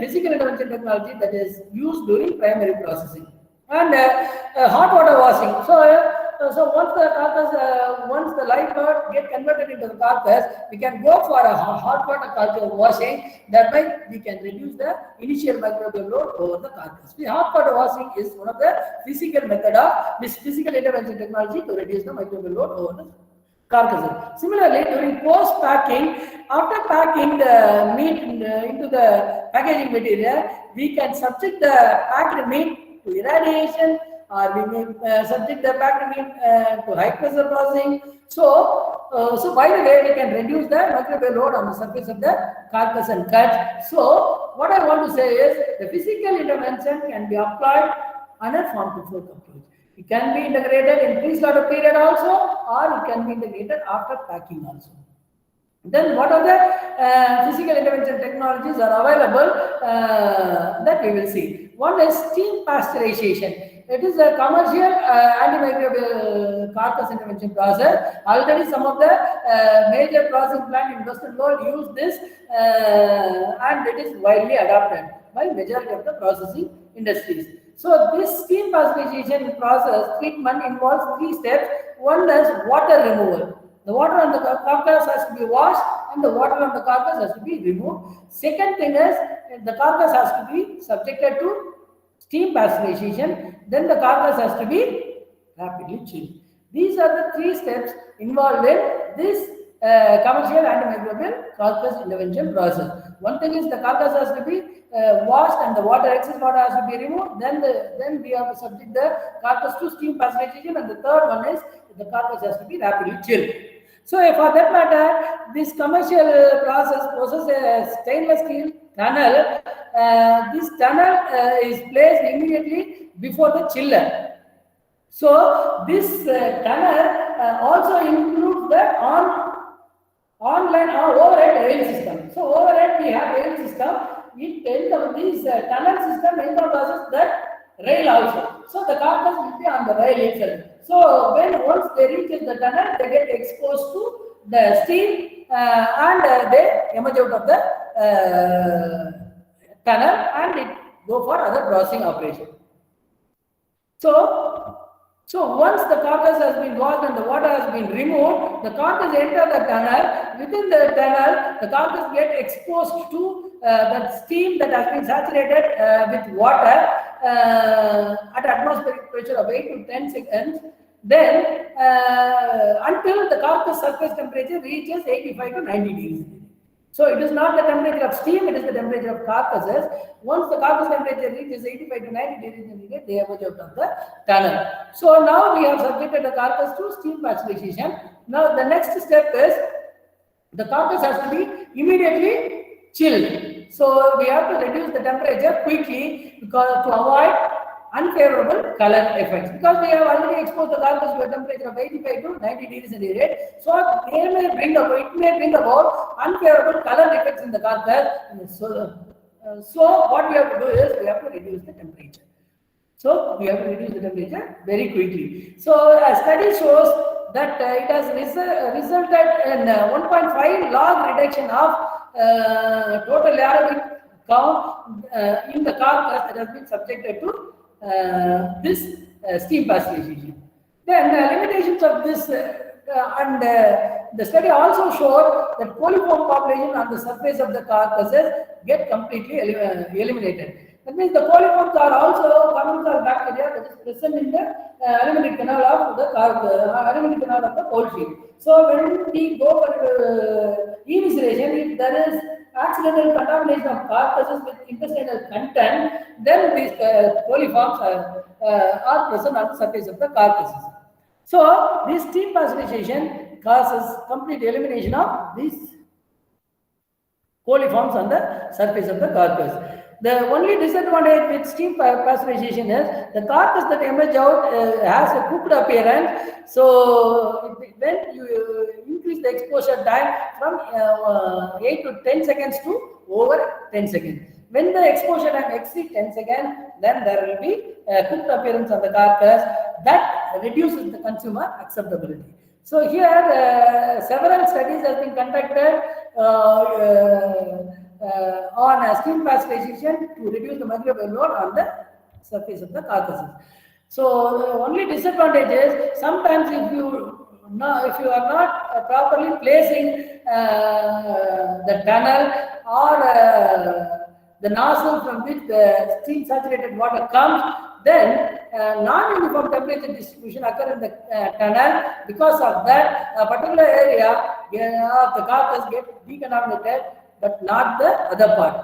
A: physical intervention technology that is used during primary processing. And hot water washing. So once the carcass, once the live bird get converted into the carcass, we can go for a hot water culture washing. Thereby, we can reduce the initial microbial load over the carcass. The hot water washing is one of the physical method of this physical intervention technology to reduce the microbial load over the carcasses. Similarly, during post packing, after packing the meat into the packaging material, we can subject the packed meat to irradiation, or we may subject the packed meat to high pressure processing. So by the way, we can reduce the microbial load on the surface of the carcass and cut. So what I want to say is the physical intervention can be applied on a farm to fork approach. It can be integrated in pre-slaughter period also, or it can be integrated after packing also. Then what are the physical intervention technologies are available that we will see. One is steam pasteurization. It is a commercial antimicrobial carcass intervention process. Already some of the major processing plants in Western world use this, and it is widely adopted by majority of the processing industries. So this steam pasteurization process treatment involves 3 steps. One is water removal. The water on the carcass has to be washed and the water on the carcass has to be removed. Second thing is the carcass has to be subjected to steam pasteurization. Then the carcass has to be rapidly chilled. These are the 3 steps involved in this commercial antimicrobial carcass intervention process. One thing is the carcass has to be washed and the excess water has to be removed. Then we have to subject the carcass to steam pasteurization, and the third one is the carcass has to be rapidly chilled. So for that matter, this commercial process possesses a stainless steel tunnel. This tunnel is placed immediately before the chiller. So this tunnel also includes the online or overhead rail system. So overhead we have rail system. This tunnel system encompasses that rail also. So the carcass will be on the rail itself. So once they reach the tunnel, they get exposed to the steam and they emerge out of the tunnel and it go for other processing operation. So once the carcass has been washed and the water has been removed, the carcass enter the tunnel. Within the tunnel, the carcass get exposed to that steam that has been saturated with water at atmospheric pressure of 8 to 10 seconds. Then until the carcass surface temperature reaches 85 to 90 degrees. So it is not the temperature of steam, it is the temperature of carcasses. Once the carcass temperature reaches 85 to 90 degrees centigrade, they emerge out of the tunnel. So now we have subjected the carcass to steam pasteurization. Now the next step is the carcass has to be immediately chilled. So we have to reduce the temperature quickly because to avoid unfavorable color effects, because we have already exposed the carcass to a temperature of 85 to 90 degrees centigrade. So it may bring about unfavorable color effects in the carcass. So what we have to do is we have to reduce the temperature. So we have to reduce the temperature very quickly. So a study shows that it has resulted in 1.5 log reduction of total aerobic cow in the carcass that has been subjected to this steam pasteurization. Then the limitations of this the study also showed that coliform population on the surface of the carcasses get completely eliminated. That means the coliforms are also commensal bacteria that is present in the alimentary canal of the alimentary canal of the poultry. So when we go for evisceration, if there is accidental contamination of carcasses with intestinal content, then these coliforms are present on the surface of the carcasses. So this steam pasteurization causes complete elimination of these coliforms on the surface of the carcass. The only disadvantage with steam pasteurization is the carcass that emerge out has a cooked appearance. So when you increase the exposure time from 8 to 10 seconds to over 10 seconds. When the exposure time exceeds 10 seconds, then there will be a cooked appearance on the carcass that reduces the consumer acceptability. So here several studies have been conducted on steam pasteurization to reduce the microbial load on the surface of the carcasses. So the only disadvantage is sometimes if you are not properly placing the tunnel or the nozzle from which the steam saturated water comes, then non-uniform temperature distribution occur in the tunnel. Because of that, a particular area of the carcass gets decontaminated, but not the other part.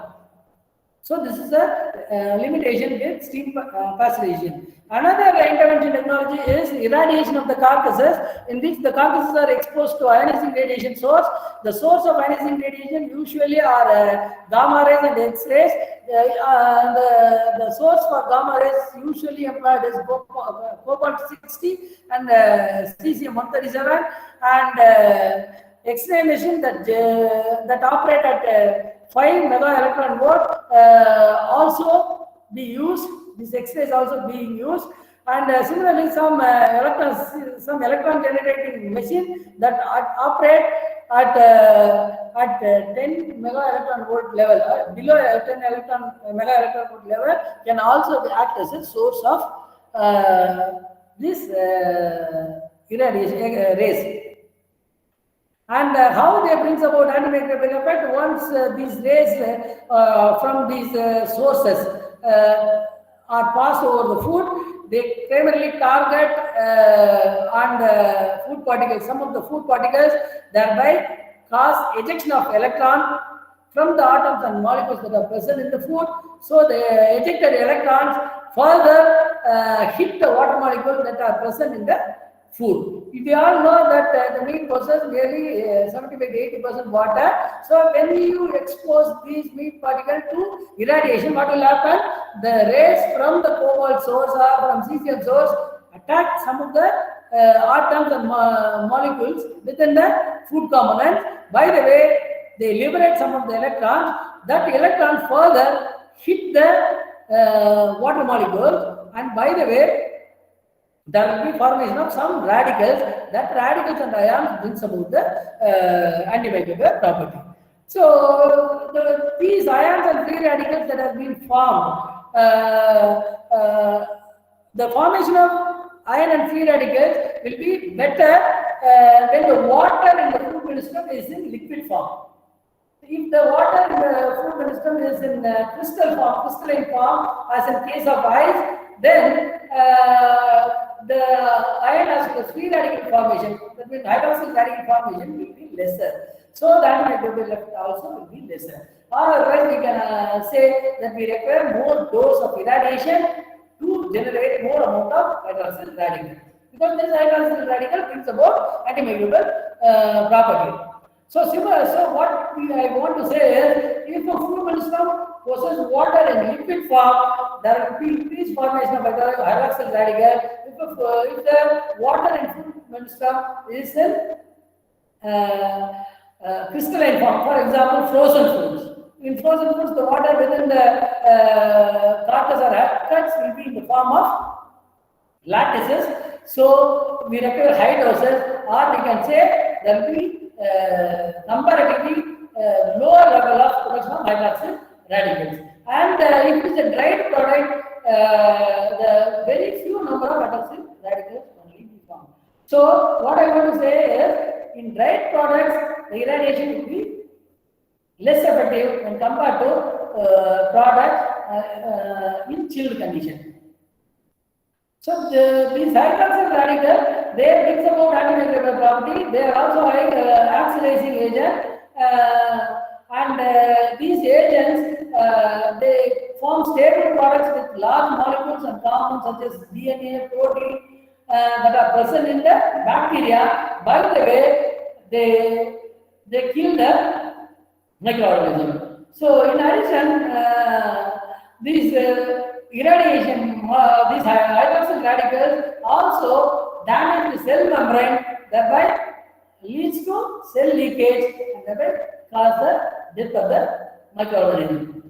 A: So this is a limitation with steam pasteurization. Another intervention technology is irradiation of the carcasses, in which the carcasses are exposed to ionizing radiation source. The source of ionizing radiation usually are gamma rays and X-rays. The source for gamma rays usually employed is cobalt-60 and cesium-137, and X-ray machine that operate at 5 mega electron volt also be used. This X-ray is also being used, and similarly some electron generating machine that operate at 10 mega electron volt level, below 10 mega electron volt level, can also act as a source of this irradiation rays. And how they brings about antimicrobial effect once these rays from these sources are passed over the food, they primarily target on the food particles, some of the food particles, thereby cause ejection of electron from the atoms and molecules that are present in the food. So the ejected electrons further hit the water molecules that are present in the food. We all know that the meat possesses nearly 75 to 80% water. So when you expose these meat particles to irradiation, what will happen? The rays from the cobalt source or from cesium source attack some of the atoms and molecules within the food component. By the way, they liberate some of the electrons. That electron further hit the water molecules, and by the way, there will be formation of some radicals. That radicals and ions brings about the antimicrobial property. So these ions and free radicals that have been formed, the formation of ion and free radicals will be better when the water in the food ministrum is in liquid form. If the water in the food ministrum is in crystalline form, as in case of ice, then the ion as free radical formation, that means hydroxyl radical formation will be lesser. So the antimicrobial effect also will be lesser. Or otherwise we can say that we require more dose of irradiation to generate more amount of hydroxyl radical. Because this hydroxyl radical brings about antimicrobial property. So what I want to say is, if a food ministrum possesses water in liquid form, there will be increased formation of hydroxyl radical. If the water in food ministrum is in crystalline form, for example, frozen foods. In frozen foods, the water within the carcass or abstracts will be in the form of lattices. So we require high doses, or we can say there will be comparatively lower level of production of hydroxyl radicals. And if it is a dried product, the very few number of hydroxyl radicals only be formed. So what I want to say is, in dried products, the irradiation will be less effective when compared to products in chilled condition. So these hydroxyl radicals, they brings about antimicrobial property. They are also high oxidizing agent, and these agents they form stable products with large molecules and compounds such as DNA, protein that are present in the bacteria. By the way, they kill the microorganism. So in addition, these irradiation, these hydroxyl radicals also damage the cell membrane, thereby leads to cell leakage and thereby cause the death of the microorganism.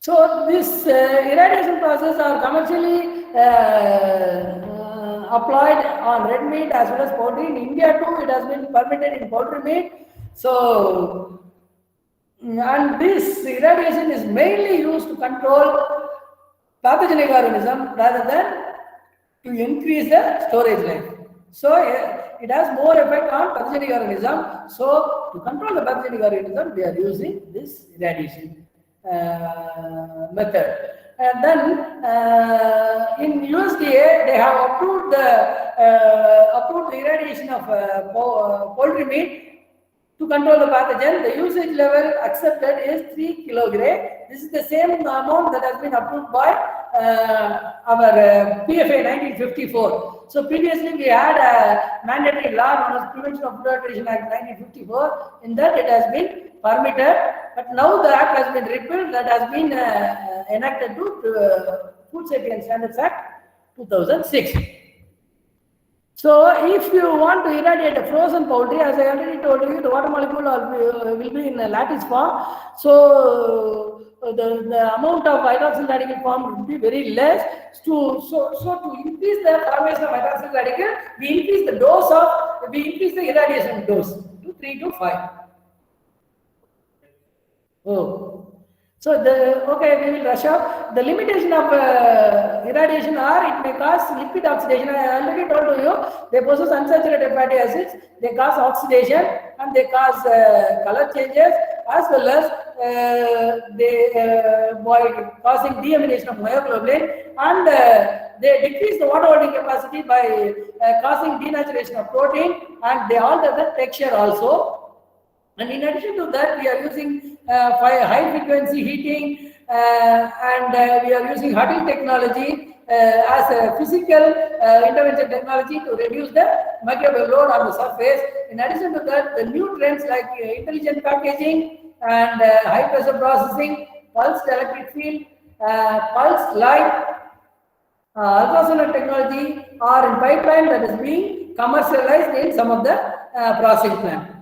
A: So this irradiation process are commercially applied on red meat as well as poultry. In India too, it has been permitted in poultry meat. So, and this irradiation is mainly used to control pathogenic organism rather than to increase the storage life. So it has more effect on pathogenic organism. So to control the pathogenic organism, we are using this irradiation method. And then in USDA, they have approved the irradiation of poultry meat to control the pathogen. The usage level accepted is 3 kg. This is the same amount that has been approved by our PFA 1954. So previously we had a mandatory law known as Prevention of Adulteration Act 1954. In that it has been permitted, but now the act has been repealed. That has been enacted to Food Safety and Standards Act 2006. So if you want to irradiate a frozen poultry, as I already told you, the water molecule will be in a lattice form. So the amount of hydroxyl radical form will be very less. So to increase the formation of hydroxyl radical, we increase the irradiation dose to 3 to 5. Oh. So we will rush up. The limitation of irradiation are it may cause lipid oxidation. I already told you they possess unsaturated fatty acids. They cause oxidation and they cause color changes as well as by causing deamination of myoglobin, and they decrease the water holding capacity by causing denaturation of protein, and they alter the texture also. And in addition to that, we are using high frequency heating and we are using huddle technology as a physical intervention technology to reduce the microbial load on the surface. In addition to that, the new trends like intelligent packaging and high pressure processing, pulsed electric field, pulsed light, ultrasonic technology are in pipeline that is being commercialized in some of the processing plants.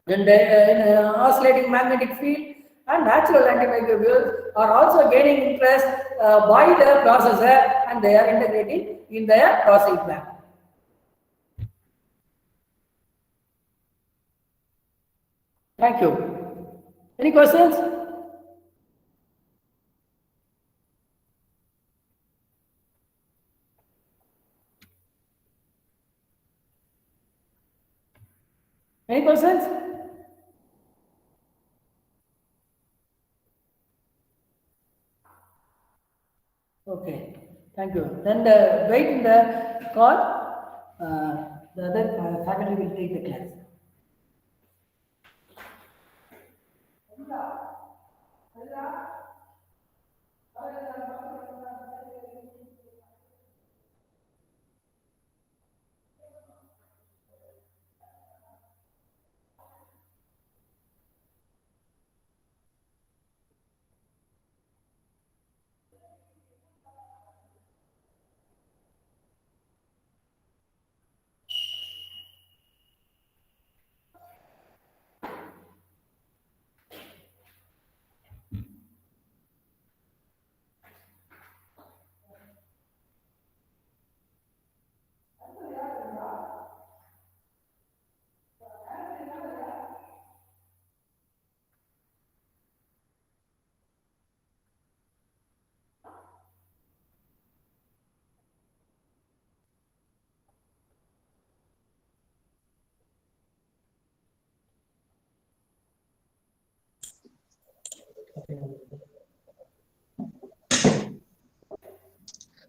A: And oscillating magnetic field and natural antimicrobials are also gaining interest by the processor, and they are integrating in their processing plant. Thank you. Any questions? Any questions? Okay, thank you. Then wait in the call. The other faculty will take the class.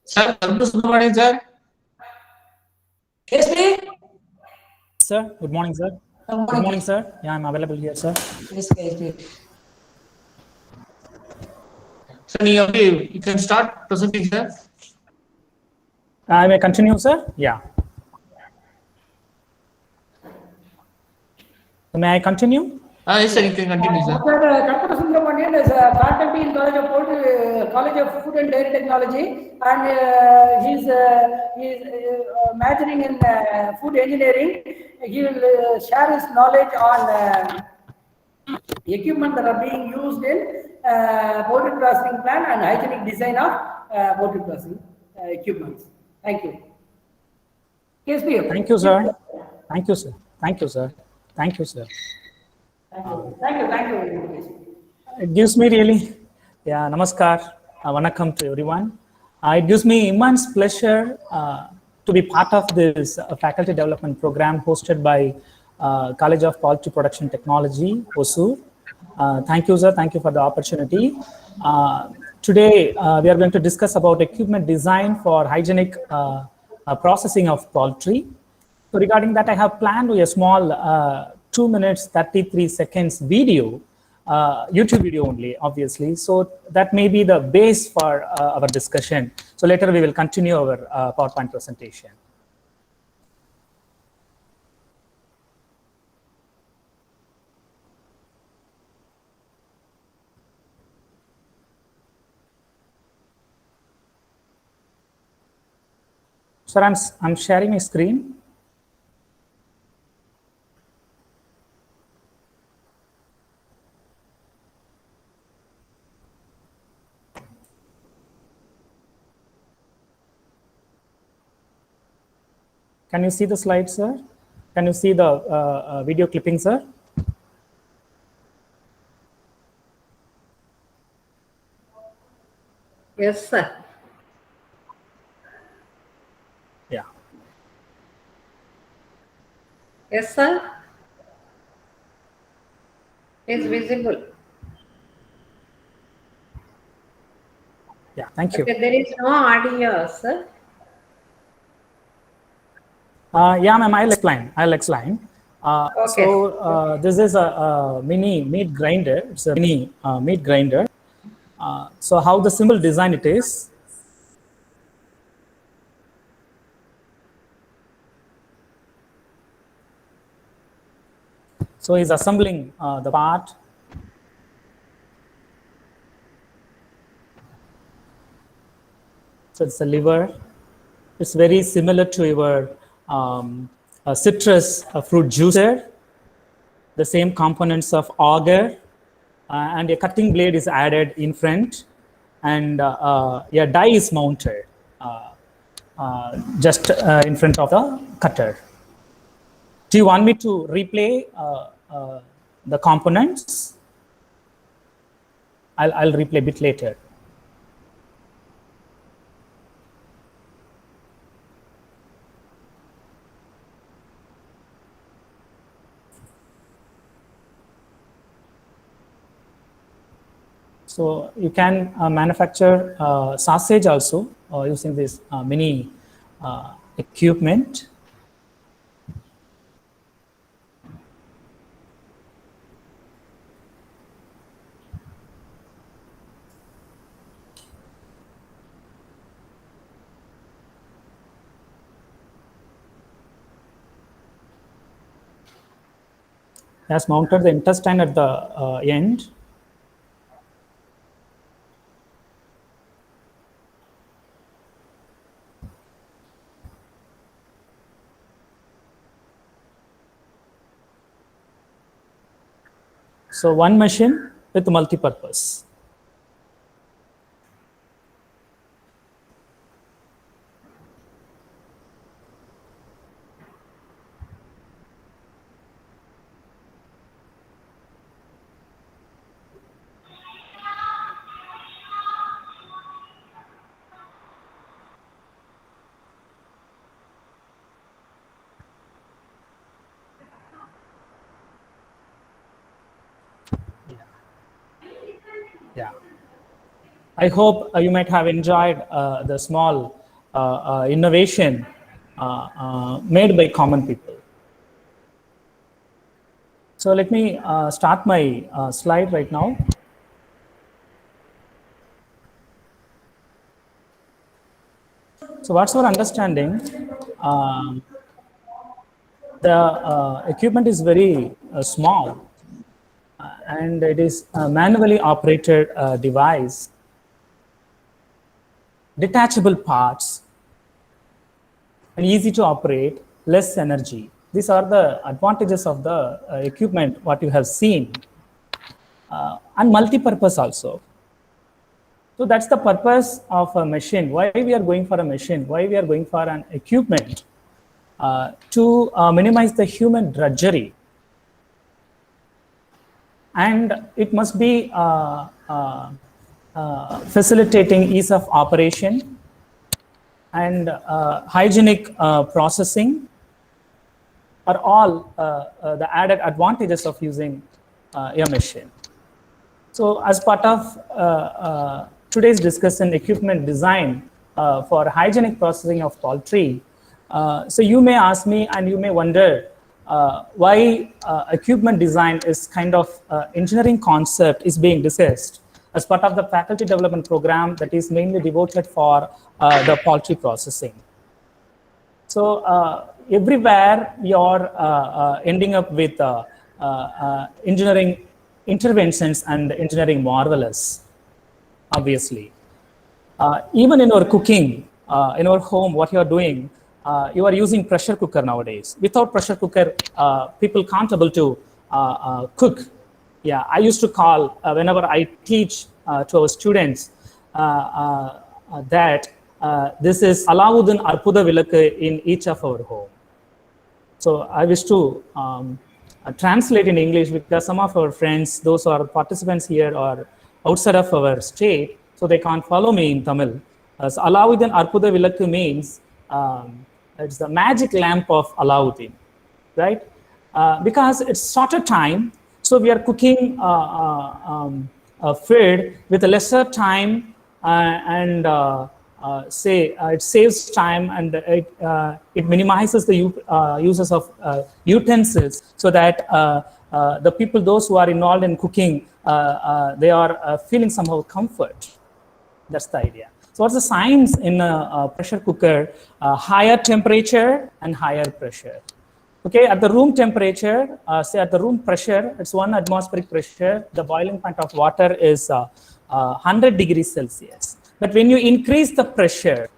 B: Sir, good morning, sir.
A: Yes, please.
C: Sir, good morning, sir. Good morning, sir. Yeah, I'm available here, sir.
A: Yes, please.
B: Sir, you can start presenting, sir.
C: I may continue, sir. Yeah. May I continue?
B: Yes, sir, you can continue, sir.
A: Dr. Kalpata Subramanian is a faculty in College of Food and Dairy Technology, and he's majoring in food engineering. He will share his knowledge on equipment that are being used in poultry processing plant and hygienic design of poultry processing equipment. Thank you. KSPF.
C: Thank you, sir. Thank you, sir. Thank you, sir. Thank you, sir.
A: Thank you.
C: It gives me really, yeah, namaskar, vanakkam to everyone. It gives me immense pleasure to be part of this faculty development program hosted by College of Poultry Production Technology, OSU. Thank you, sir. Thank you for the opportunity. Today, we are going to discuss about equipment design for hygienic processing of poultry. So regarding that, I have planned a small 2 minutes, 33 seconds video, YouTube video only, obviously. So that may be the base for our discussion. So later we will continue our PowerPoint presentation. Sir, I'm sharing my screen. Can you see the slide, sir? Can you see the video clipping, sir?
A: Yes, sir.
C: Yeah.
A: Yes, sir. It's visible.
C: Yeah, thank you.
A: Okay, there is no audio, sir.
C: Yeah, ma'am, I'll explain.
A: Okay.
C: So this is a mini meat grinder. It's a mini meat grinder. So how the simple design it is. So he's assembling the part. So it's a liver. It's very similar to your citrus fruit juicer. The same components of auger and a cutting blade is added in front, and a die is mounted just in front of the cutter. Do you want me to replay the components? I'll replay a bit later. So you can manufacture sausage also using this mini equipment. Has mounted the intestine at the end. So one machine with multi-purpose. Yeah. I hope you might have enjoyed the small innovation made by common people. So let me start my slide right now. So what's our understanding? The equipment is very small and it is a manually operated device, detachable parts, and easy to operate, less energy. These are the advantages of the equipment, what you have seen, and multi-purpose also. So that's the purpose of a machine. Why we are going for a machine? Why we are going for an equipment? To minimize the human drudgery. And it must be facilitating ease of operation and hygienic processing are all the added advantages of using a machine. So as part of today's discussion, equipment design for hygienic processing of poultry, so you may ask me and you may wonder why equipment design is kind of engineering concept is being discussed as part of the faculty development program that is mainly devoted for the poultry processing. So everywhere we are ending up with engineering interventions and engineering marvelous, obviously. Even in our cooking, in our home, what you are doing, you are using pressure cooker nowadays. Without pressure cooker, people can't able to cook. Yeah, I used to call, whenever I teach to our students, that this is Alauddin Arpuda Vilakku in each of our home. So I wish to translate in English because some of our friends, those who are participants here are outside of our state, so they can't follow me in Tamil. So Alauddin Arpuda Vilakku means it's the magic lamp of Alauddin, right? Because it's shorter time, so we are cooking food with a lesser time and it saves time and it minimizes the uses of utensils so that the people, those who are involved in cooking, they are feeling somehow comfort. That's the idea. So what's the science in a pressure cooker? Higher temperature and higher pressure. Okay, at the room temperature, say at the room pressure, it's 1 atmospheric pressure. The boiling point of water is 100 degrees Celsius. But when you increase the pressure,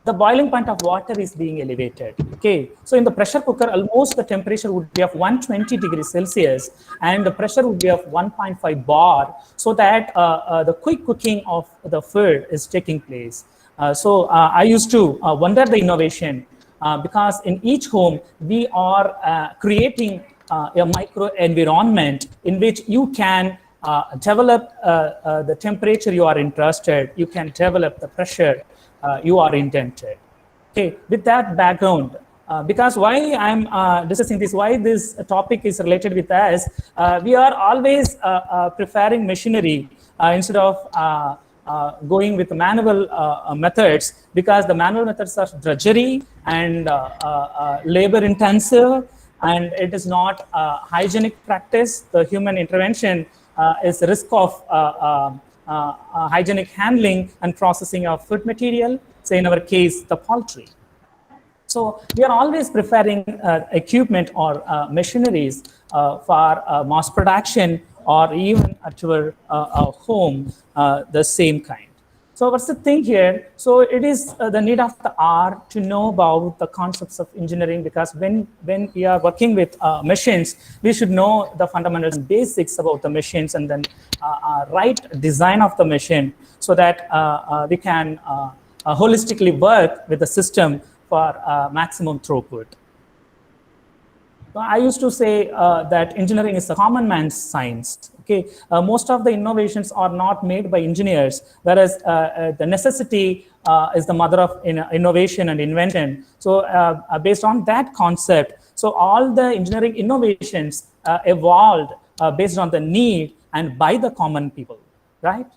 C: the boiling point of water is being elevated. Okay, so in the pressure cooker, almost the temperature would be of 120 degrees Celsius and the pressure would be of 1.5 bar, so that the quick cooking of the food is taking place. So I used to wonder the innovation because in each home we are creating a micro environment in which you can develop the temperature you are interested, you can develop the pressure you are intended. Okay, with that background, because why I'm discussing this, why this topic is related with us, we are always preferring machinery instead of going with manual methods, because the manual methods are drudgery and labor intensive, and it is not hygienic practice. The human intervention is risk of hygienic handling and processing of food material, say in our case, the poultry. So we are always preferring equipment or machineries for mass production or even at your home, the same kind. So what's the thing here? So it is the need of the hour to know about the concepts of engineering, because when we are working with machines, we should know the fundamentals and basics about the machines, and then right design of the machine, so that we can holistically work with the system for maximum throughput. So I used to say that engineering is a common man's science. Okay, most of the innovations are not made by engineers, whereas the necessity is the mother of innovation and invention. So based on that concept, so all the engineering innovations evolved based on the need and by the common people. right?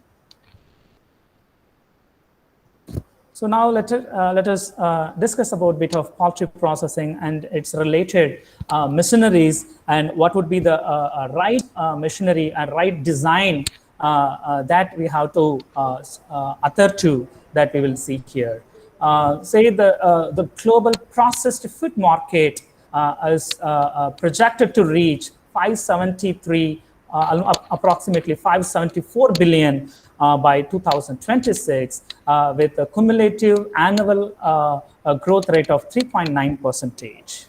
C: So now let us discuss about a bit of poultry processing and its related machineries, and what would be the right machinery and right design that we have to adhere to, that we will see here. Say the global processed food market is projected to reach 573 approximately 574 billion by 2026, with a cumulative annual growth rate of 3.9%.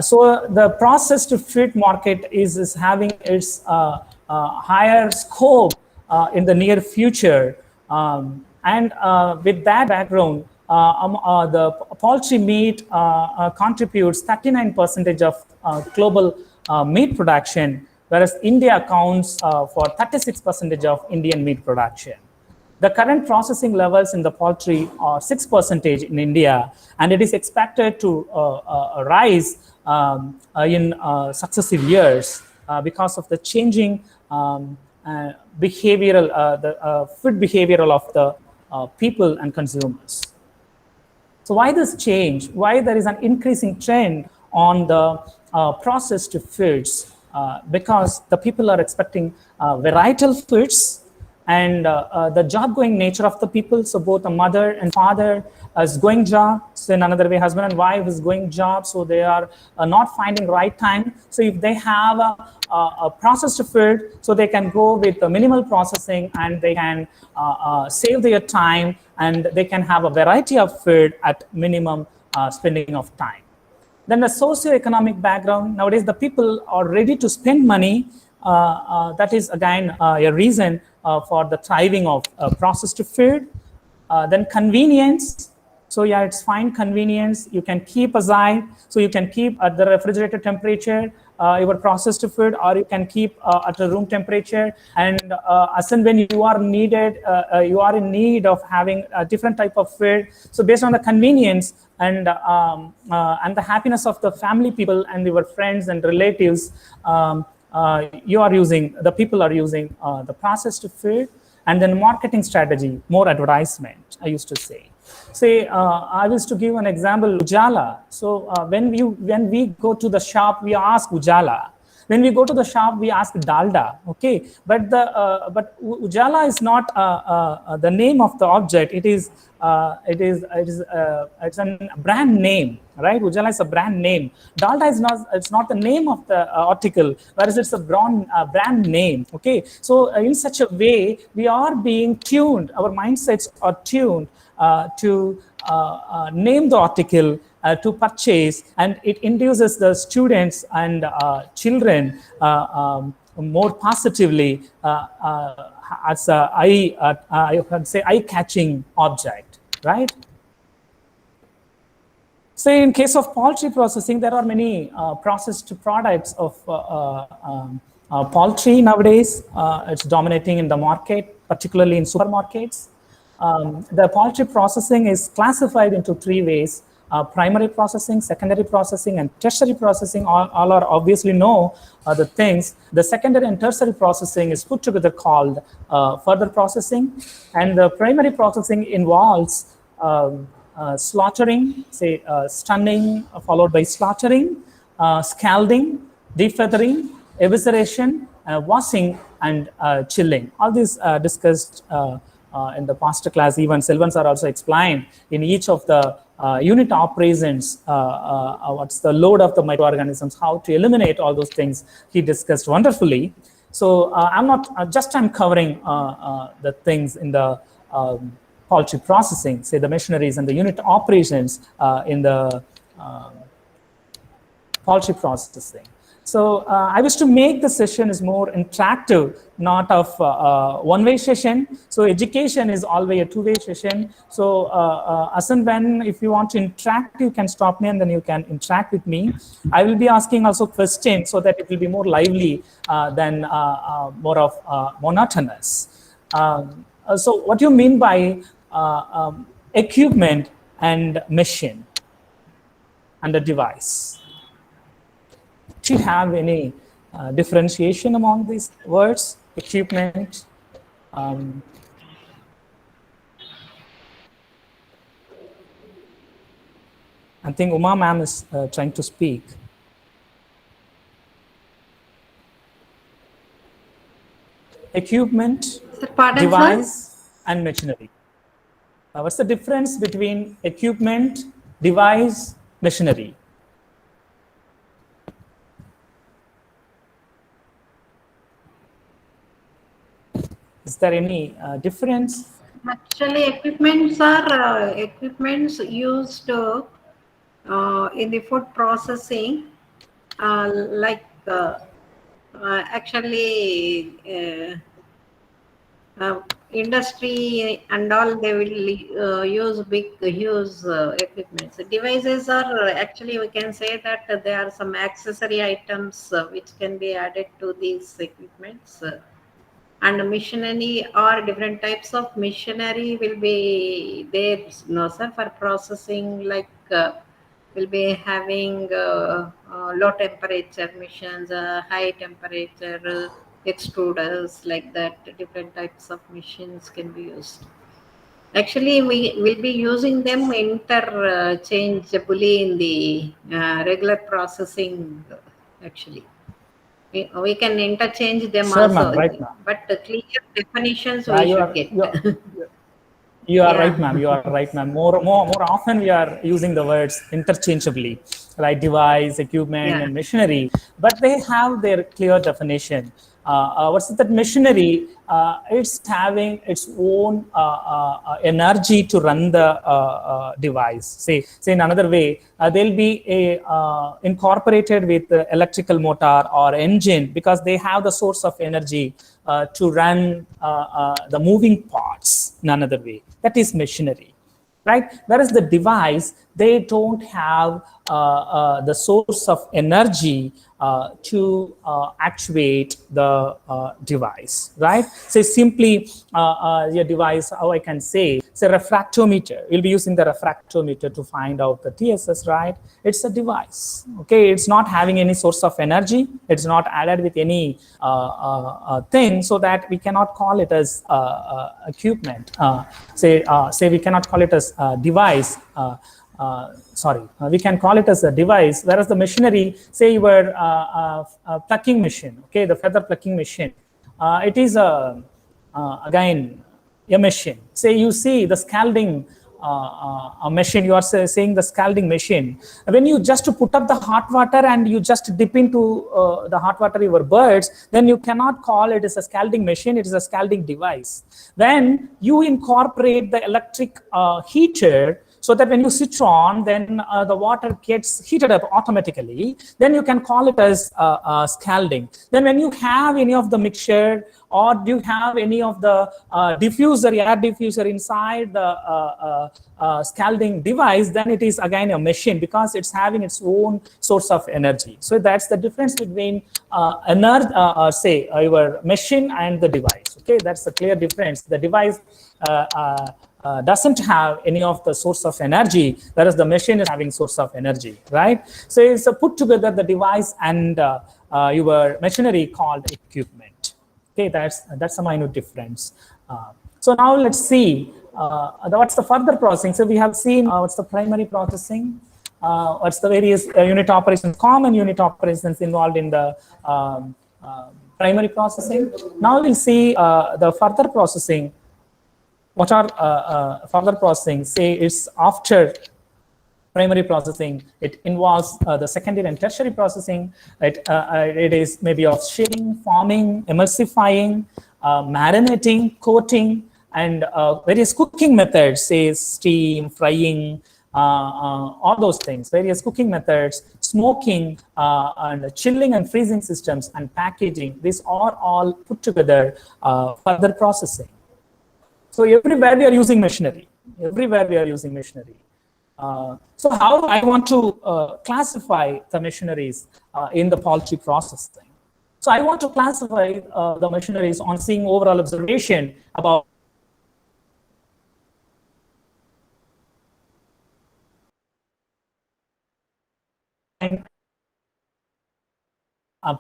C: So the processed food market is having its higher scope in the near future. And with that background, the poultry meat contributes 39% of global meat production, whereas India accounts for 36% of Indian meat production. The current processing levels in the poultry are 6% in India, and it is expected to rise in successive years because of the changing behavioral, the food behavioral of the people and consumers. So why this change? Why there is an increasing trend on the processed foods? Because the people are expecting varietal foods, and the job-going nature of the people. So both a mother and father is going job. So in another way, husband and wife is going job. So they are not finding right time. So if they have a processed food, so they can go with the minimal processing, and they can save their time, and they can have a variety of food at minimum spending of time. Then the socioeconomic background. Nowadays, the people are ready to spend money. That is again a reason for the thriving of processed food. Then convenience. So yeah, it's fine convenience. You can keep aside. So you can keep at the refrigerator temperature your processed food, or you can keep at a room temperature. And as and when you are needed, you are in need of having a different type of food. So based on the convenience and the happiness of the family people and your friends and relatives, the people are using the processed food. And then marketing strategy, more advertisement, I used to say. Say, I used to give an example, Ujala. So when we go to the shop, we ask Ujala. When we go to the shop, we ask Dalda. Okay, but Ujala is not the name of the object. It's a brand name, right? Ujala is a brand name. Dalda is not. It's not the name of the article, whereas it's a brand name. Okay, so in such a way, we are being tuned. Our mindsets are tuned to name the article, to purchase, and it induces the students and children more positively as I can say eye-catching object, right? So in case of poultry processing, there are many processed products of poultry nowadays. It's dominating in the market, particularly in supermarkets. The poultry processing is classified into three ways: primary processing, secondary processing, and tertiary processing. All are obviously know the things. The secondary and tertiary processing is put together called further processing, and the primary processing involves slaughtering, say stunning followed by slaughtering, scalding, defeathering, evisceration, washing, and chilling. All these discussed in the past class. Even Selvan are also explained in each of the unit operations, what's the load of the microorganisms, how to eliminate all those things. He discussed wonderfully. So I'm covering the things in the poultry processing, say the machineries and the unit operations in the poultry processing. So I wish to make the session is more interactive, not of one-way session. So education is always a two-way session. So as and when, if you want to interact, you can stop me and then you can interact with me. I will be asking also questions so that it will be more lively than more of monotonous. So what do you mean by equipment and machine and a device? Do you have any differentiation among these words, equipment Um, I think Uma ma'am is trying to speak. Equipment,
D: Sir, pardon,
C: device,
D: sir?
C: and machinery. What's the difference between equipment, device, machinery? Is there any difference?
D: Actually, equipments used in the food processing, like actually industry and all, they will use big huge equipments. Devices are actually, we can say that there are some accessory items which can be added to these equipments. And machinery or different types of machinery will be there, no sir, for processing, like will be having low temperature machines, high temperature extruders, like that. Different types of machines can be used. Actually, we will be using them interchangeably in the regular processing, actually. We can interchange them
C: Sure, ma'am.
D: also,
C: Right, ma'am.
D: but the clear definitions
C: Yeah,
D: we should get.
C: You are right,
D: Yeah.
C: ma'am. You are right, ma'am. More often we are using the words interchangeably, like device, equipment,
D: Yeah.
C: and machinery, but they have their clear definition. What's that machinery? It's having its own energy to run the device. Say in another way, they'll be incorporated with the electrical motor or engine because they have the source of energy to run the moving parts in another way. That is machinery, right? Whereas the device, they don't have the source of energy to actuate the device, right? So simply your device, how I can say, it's a refractometer. We'll be using the refractometer to find out the TSS, right? It's a device, okay? It's not having any source of energy. It's not added with any thing, so that we cannot call it as equipment. Say we cannot call it as device. We can call it as a device, whereas the machinery, say your plucking machine, okay, the feather plucking machine, it is again a machine. Say you see the scalding a machine, you are saying the scalding machine. When you just put up the hot water and you just dip into the hot water your birds, then you cannot call it as a scalding machine, it is a scalding device. When you incorporate the electric heater, so that when you switch on, then the water gets heated up automatically, then you can call it as scalding. Then when you have any of the mixture, or do you have any of the diffuser, air diffuser inside the scalding device, then it is again a machine because it's having its own source of energy. So that's the difference between your machine and the device. Okay, that's the clear difference. The device doesn't have any of the source of energy, whereas the machine is having source of energy, right? So it's put together the device and your machinery called equipment. Okay, that's a minor difference. So now let's see what's the further processing. So we have seen what's the primary processing, what's the various unit operations, common unit operations involved in the primary processing. Now we'll see the further processing. What are further processing? Say it's after primary processing. It involves the secondary and tertiary processing. It is maybe of shading, forming, emulsifying, marinating, coating, and various cooking methods, say steam, frying, all those things, various cooking methods, smoking, and chilling and freezing systems, and packaging. These are all put together further processing. So everywhere we are using machinery. Everywhere we are using machinery. So how I want to classify the machineries in the poultry processing. So I want to classify the machineries on seeing overall observation about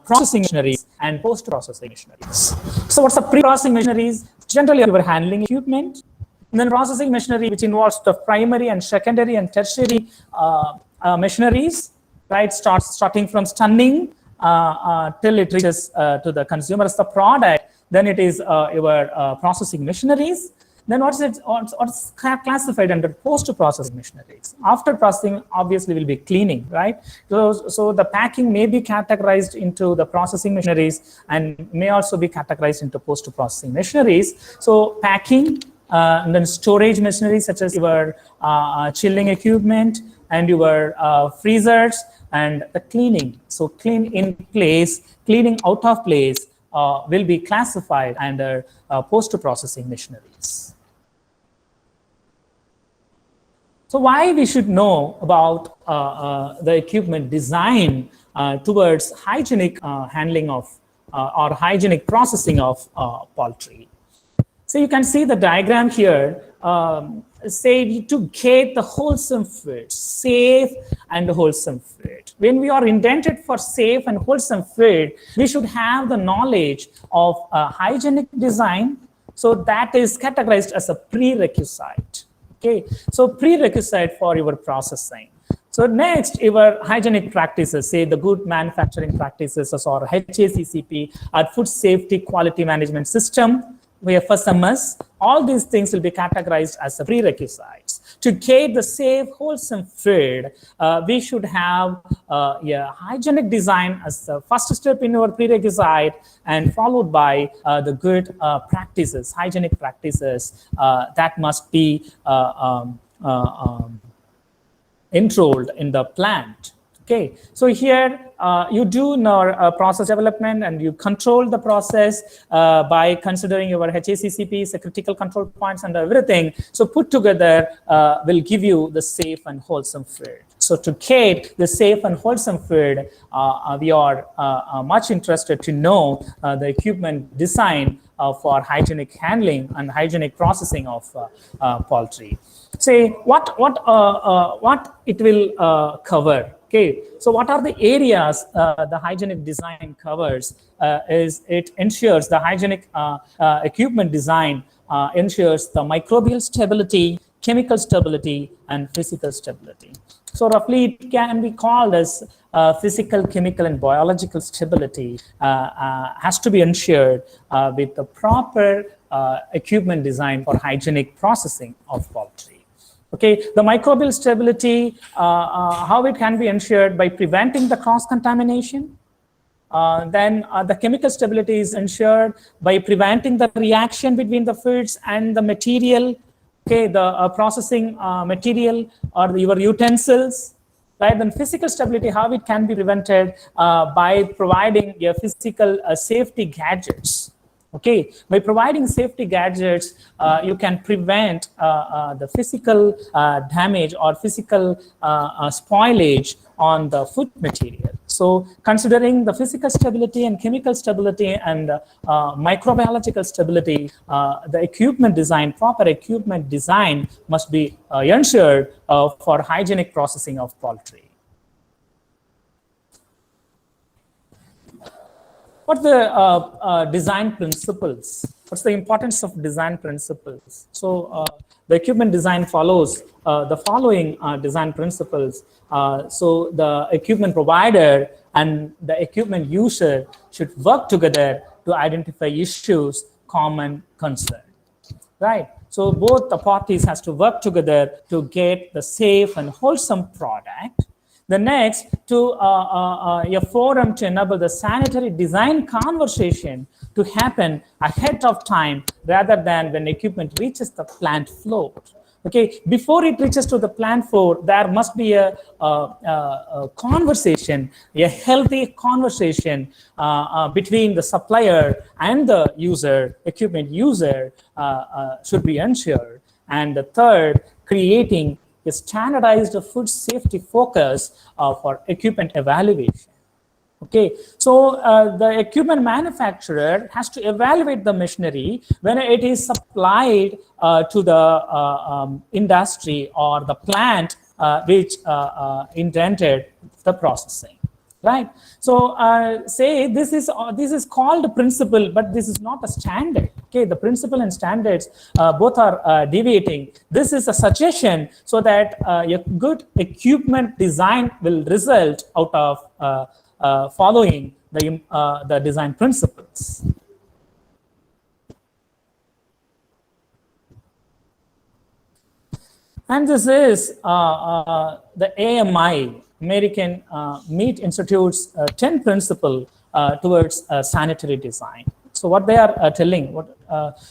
C: processing machineries and post-processing machineries. So what's the pre-processing machineries? Generally, you are handling equipment. And then processing machinery, which involves the primary and secondary and tertiary machineries, right? Starting from stunning till it reaches to the consumer as the product. Then it is your processing machineries. Then what's classified under post-processing machineries? After processing, obviously, will be cleaning, right? So the packing may be categorized into the processing machineries and may also be categorized into post-processing machineries. So packing, and then storage machinery such as your chilling equipment and your freezers, and the cleaning. So clean in place, cleaning out of place will be classified under post-processing machineries. So why we should know about the equipment design towards hygienic handling of or hygienic processing of poultry. So you can see the diagram here, say to get the wholesome food, safe and wholesome food. When we are intended for safe and wholesome food, we should have the knowledge of hygienic design. So that is categorized as a prerequisite. Okay, so prerequisite for your processing. So next, your hygienic practices, say the good manufacturing practices or HACCP, or food safety quality management system, FSMS, all these things will be categorized as prerequisites. To get the safe, wholesome food, we should have hygienic design as the first step in our prerequisite, and followed by the good practices, hygienic practices that must be enrolled in the plant. Okay, so here you do process development and you control the process by considering your HACCPs, the critical control points and everything. So put together will give you the safe and wholesome food. So to get the safe and wholesome food, we are much interested to know the equipment design for hygienic handling and hygienic processing of poultry. Say what it will cover. Okay, so what are the areas the hygienic design covers? Is it ensures the hygienic equipment design ensures the microbial stability, chemical stability, and physical stability. So roughly it can be called as physical, chemical, and biological stability has to be ensured with the proper equipment design for hygienic processing of poultry. Okay, the microbial stability, how it can be ensured by preventing the cross-contamination. Then the chemical stability is ensured by preventing the reaction between the foods and the material, okay, the processing material or your utensils. Right, then physical stability, how it can be prevented by providing your physical safety gadgets. Okay, by providing safety gadgets, you can prevent the physical damage or physical spoilage on the food material. So considering the physical stability and chemical stability and microbiological stability, the equipment design, proper equipment design must be ensured for hygienic processing of poultry. What are the design principles? What's the importance of design principles? So the equipment design follows the following design principles. So the equipment provider and the equipment user should work together to identify issues, common concern, right? So both the parties has to work together to get the safe and wholesome product. The next, to a forum to enable the sanitary design conversation to happen ahead of time rather than when equipment reaches the plant floor. Okay, before it reaches to the plant floor, there must be a conversation, a healthy conversation between the supplier and the user, equipment user should be ensured. And the third, creating a standardized food safety focus for equipment evaluation. Okay, so the equipment manufacturer has to evaluate the machinery when it is supplied to the industry or the plant which intended the processing. right? So say this is called principle, but this is not a standard. Okay, the principle and standards both are deviating. This is a suggestion so that a good equipment design will result out of following the design principles. And this is the AMI, American Meat Institute's 10 principle towards sanitary design. So what they are telling,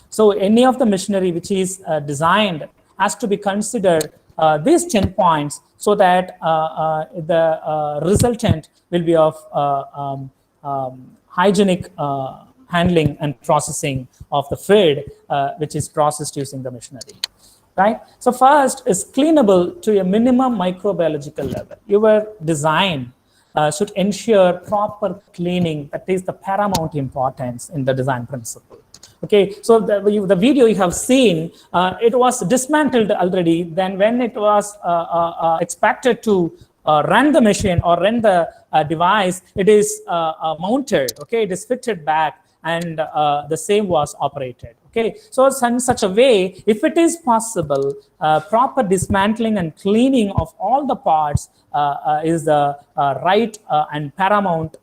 C: so any of the machinery which is designed has to be considered these 10 points so that the resultant will be of hygienic handling and processing of the food which is processed using the machinery. Right? So first is cleanable to a minimum microbiological level. Your design should ensure proper cleaning. That is the paramount importance in the design principle. Okay, so the video you have seen, it was dismantled already. Then when it was expected to run the machine or run the device, it is mounted. Okay, it is fitted back, and the same was operated. Okay, so in such a way, if it is possible, proper dismantling and cleaning of all the parts is the right and paramount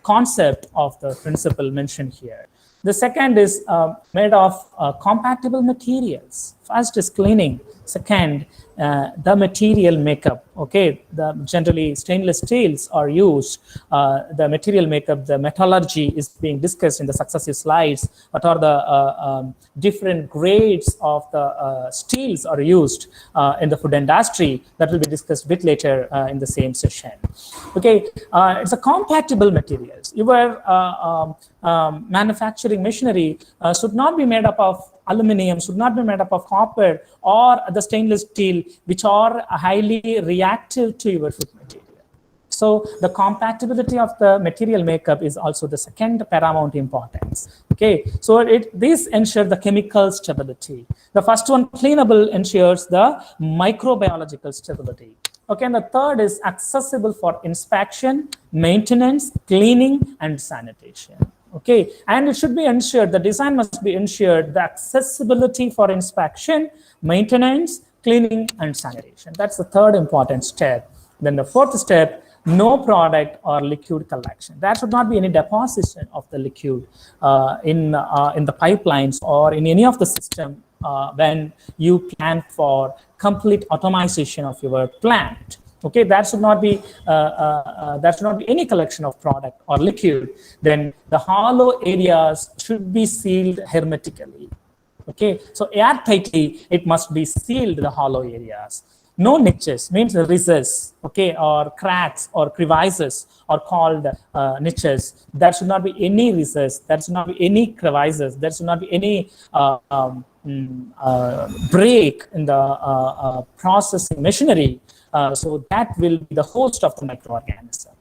C: concept of the principle mentioned here. The second is made of compatible materials. First is cleaning. Second, the material makeup. Okay, generally stainless steels are used. The material makeup, the metallurgy is being discussed in the successive slides. What are the different grades of the steels are used in the food industry? That will be discussed a bit later in the same session. Okay, it's a compatible materials. Your manufacturing machinery should not be made up of aluminum, should not be made up of copper or the stainless steel, which are highly reactive to your food material. So the compatibility of the material makeup is also the second paramount importance. Okay, so this ensures the chemical stability. The first one, cleanable, ensures the microbiological stability. Okay, and the third is accessible for inspection, maintenance, cleaning, and sanitation. Okay, and it should be ensured, the design must be ensured the accessibility for inspection, maintenance, cleaning, and sanitation. That's the third important step. Then the fourth step, no product or liquid collection. There should not be any deposition of the liquid in the pipelines or in any of the system when you plan for complete automation of your plant. Okay, that should not be any collection of product or liquid. Then the hollow areas should be sealed hermetically. Okay, so airtightly it must be sealed, the hollow areas. No niches, means recesses, okay, or cracks or crevices are called niches. There should not be any recess, there should not be any crevices, there should not be any break in the processing machinery. So that will be the host of the microorganism.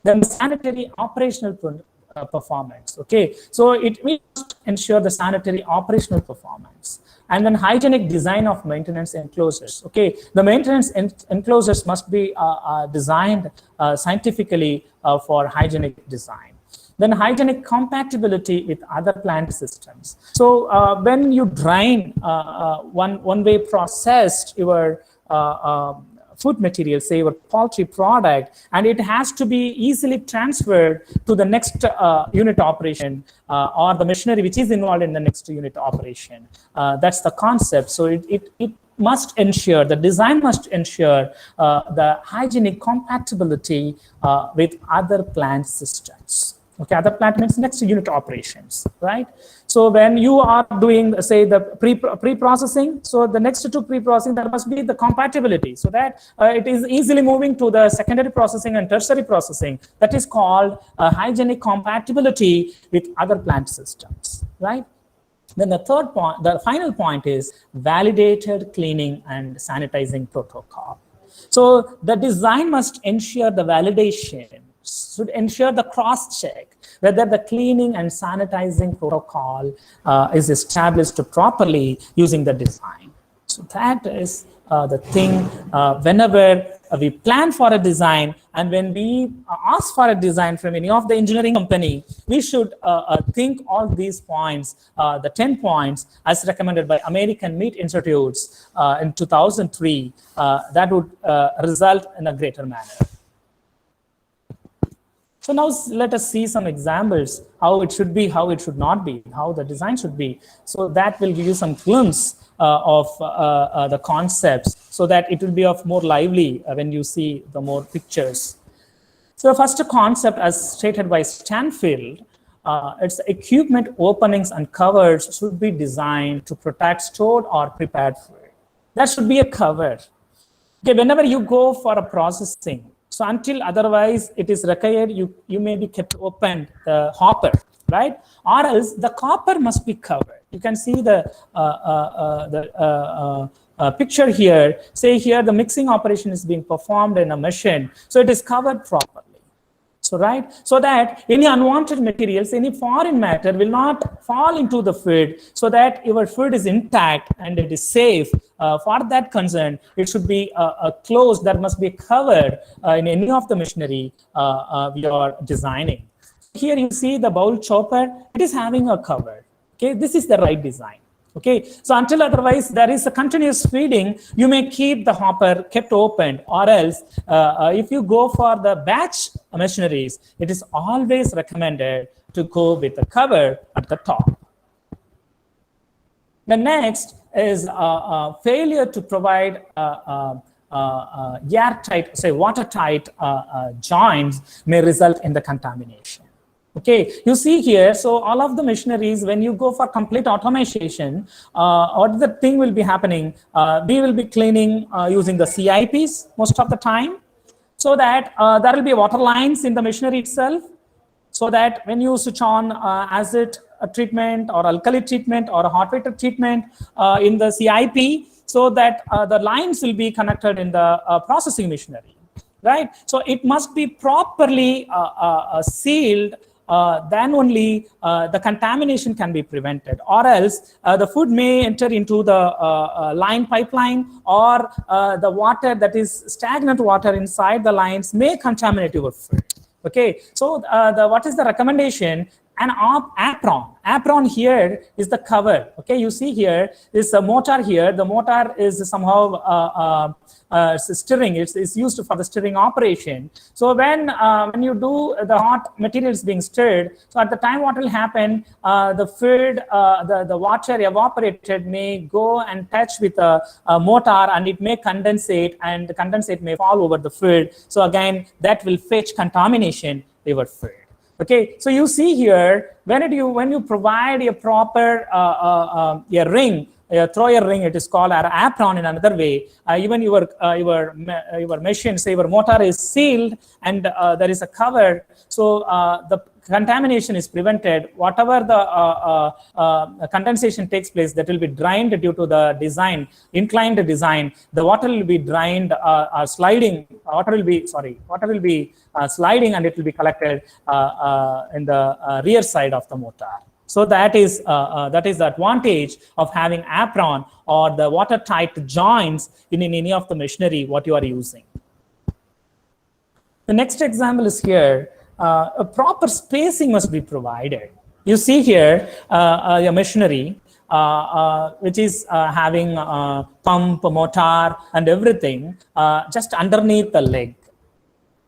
C: Then the sanitary operational performance. Okay, so it must ensure the sanitary operational performance. And then hygienic design of maintenance enclosures. Okay, the maintenance enclosures must be designed scientifically for hygienic design. Then hygienic compatibility with other plant systems. So when you drain one-way processed your food material, say your poultry product, and it has to be easily transferred to the next unit operation or the machinery which is involved in the next unit operation. That's the concept. So it must ensure, the design must ensure the hygienic compatibility with other plant systems. Okay, other plant means next unit operations, right? So when you are doing, say, the pre-processing, so the next to pre-processing, there must be the compatibility so that it is easily moving to the secondary processing and tertiary processing. That is called hygienic compatibility with other plant systems, right? Then the third point, the final point is validated cleaning and sanitizing protocol. So the design must ensure the validation, should ensure the cross-check whether the cleaning and sanitizing protocol is established properly using the design. So that is the thing. Whenever we plan for a design, and when we ask for a design from any of the engineering company, we should think all these points, the 10 points as recommended by American Meat Institutes in 2003, that would result in a greater manner. So now let us see some examples, how it should be, how it should not be, how the design should be. So that will give you some glimpse of the concepts, so that it will be of more lively when you see the more pictures. So the first concept, as stated by Stanfield, it's equipment openings and covers should be designed to protect stored or prepared food. That should be a cover. Okay, whenever you go for a processing, so until otherwise it is required, you may be kept open, the hopper, right? Or else the copper must be covered. You can see the picture here. Say here the mixing operation is being performed in a machine, so it is covered properly. So right, so that any unwanted materials, any foreign matter will not fall into the food, so that your food is intact and it is safe. For that concern, it should be closed. That must be covered in any of the machinery we are designing. Here you see the bowl chopper, it is having a cover. Okay, this is the right design. Okay, so until otherwise there is a continuous feeding, you may keep the hopper kept open, or else if you go for the batch machineries, it is always recommended to go with the cover at the top. The next is failure to provide airtight, say watertight joints may result in the contamination. Okay, you see here, so all of the machineries, when you go for complete automation, what the thing will be happening, we will be cleaning using the CIPs most of the time, so that there will be water lines in the machinery itself, so that when you switch on acid treatment or alkali treatment or a hot water treatment in the CIP, so that the lines will be connected in the processing machinery, right? So it must be properly sealed, then only the contamination can be prevented, or else the food may enter into the line pipeline, or the water that is stagnant water inside the lines may contaminate your food. Okay, so what is the recommendation? An apron. Apron here is the cover. Okay, you see here is a motor here. The motor is somehow stirring. It's used for the stirring operation. So when you do the hot materials being stirred, so at the time what will happen? The food, the water evaporated may go and touch with a motor, and it may condensate, and the condensate may fall over the food. So again, that will fetch contamination in your food. Okay, so you see here, when you provide a proper a ring, throw a ring, it is called an apron in another way. Even your machine, say your motor is sealed and there is a cover, so the contamination is prevented. Whatever the condensation takes place, that will be drained due to the design, inclined design. The water will be drained, sliding. Water will be sliding, and it will be collected in the rear side of the motor. So that is the advantage of having apron or the watertight joints in any of the machinery what you are using. The next example is here. A proper spacing must be provided. You see here a machinery which is having pump, motor, and everything just underneath the leg.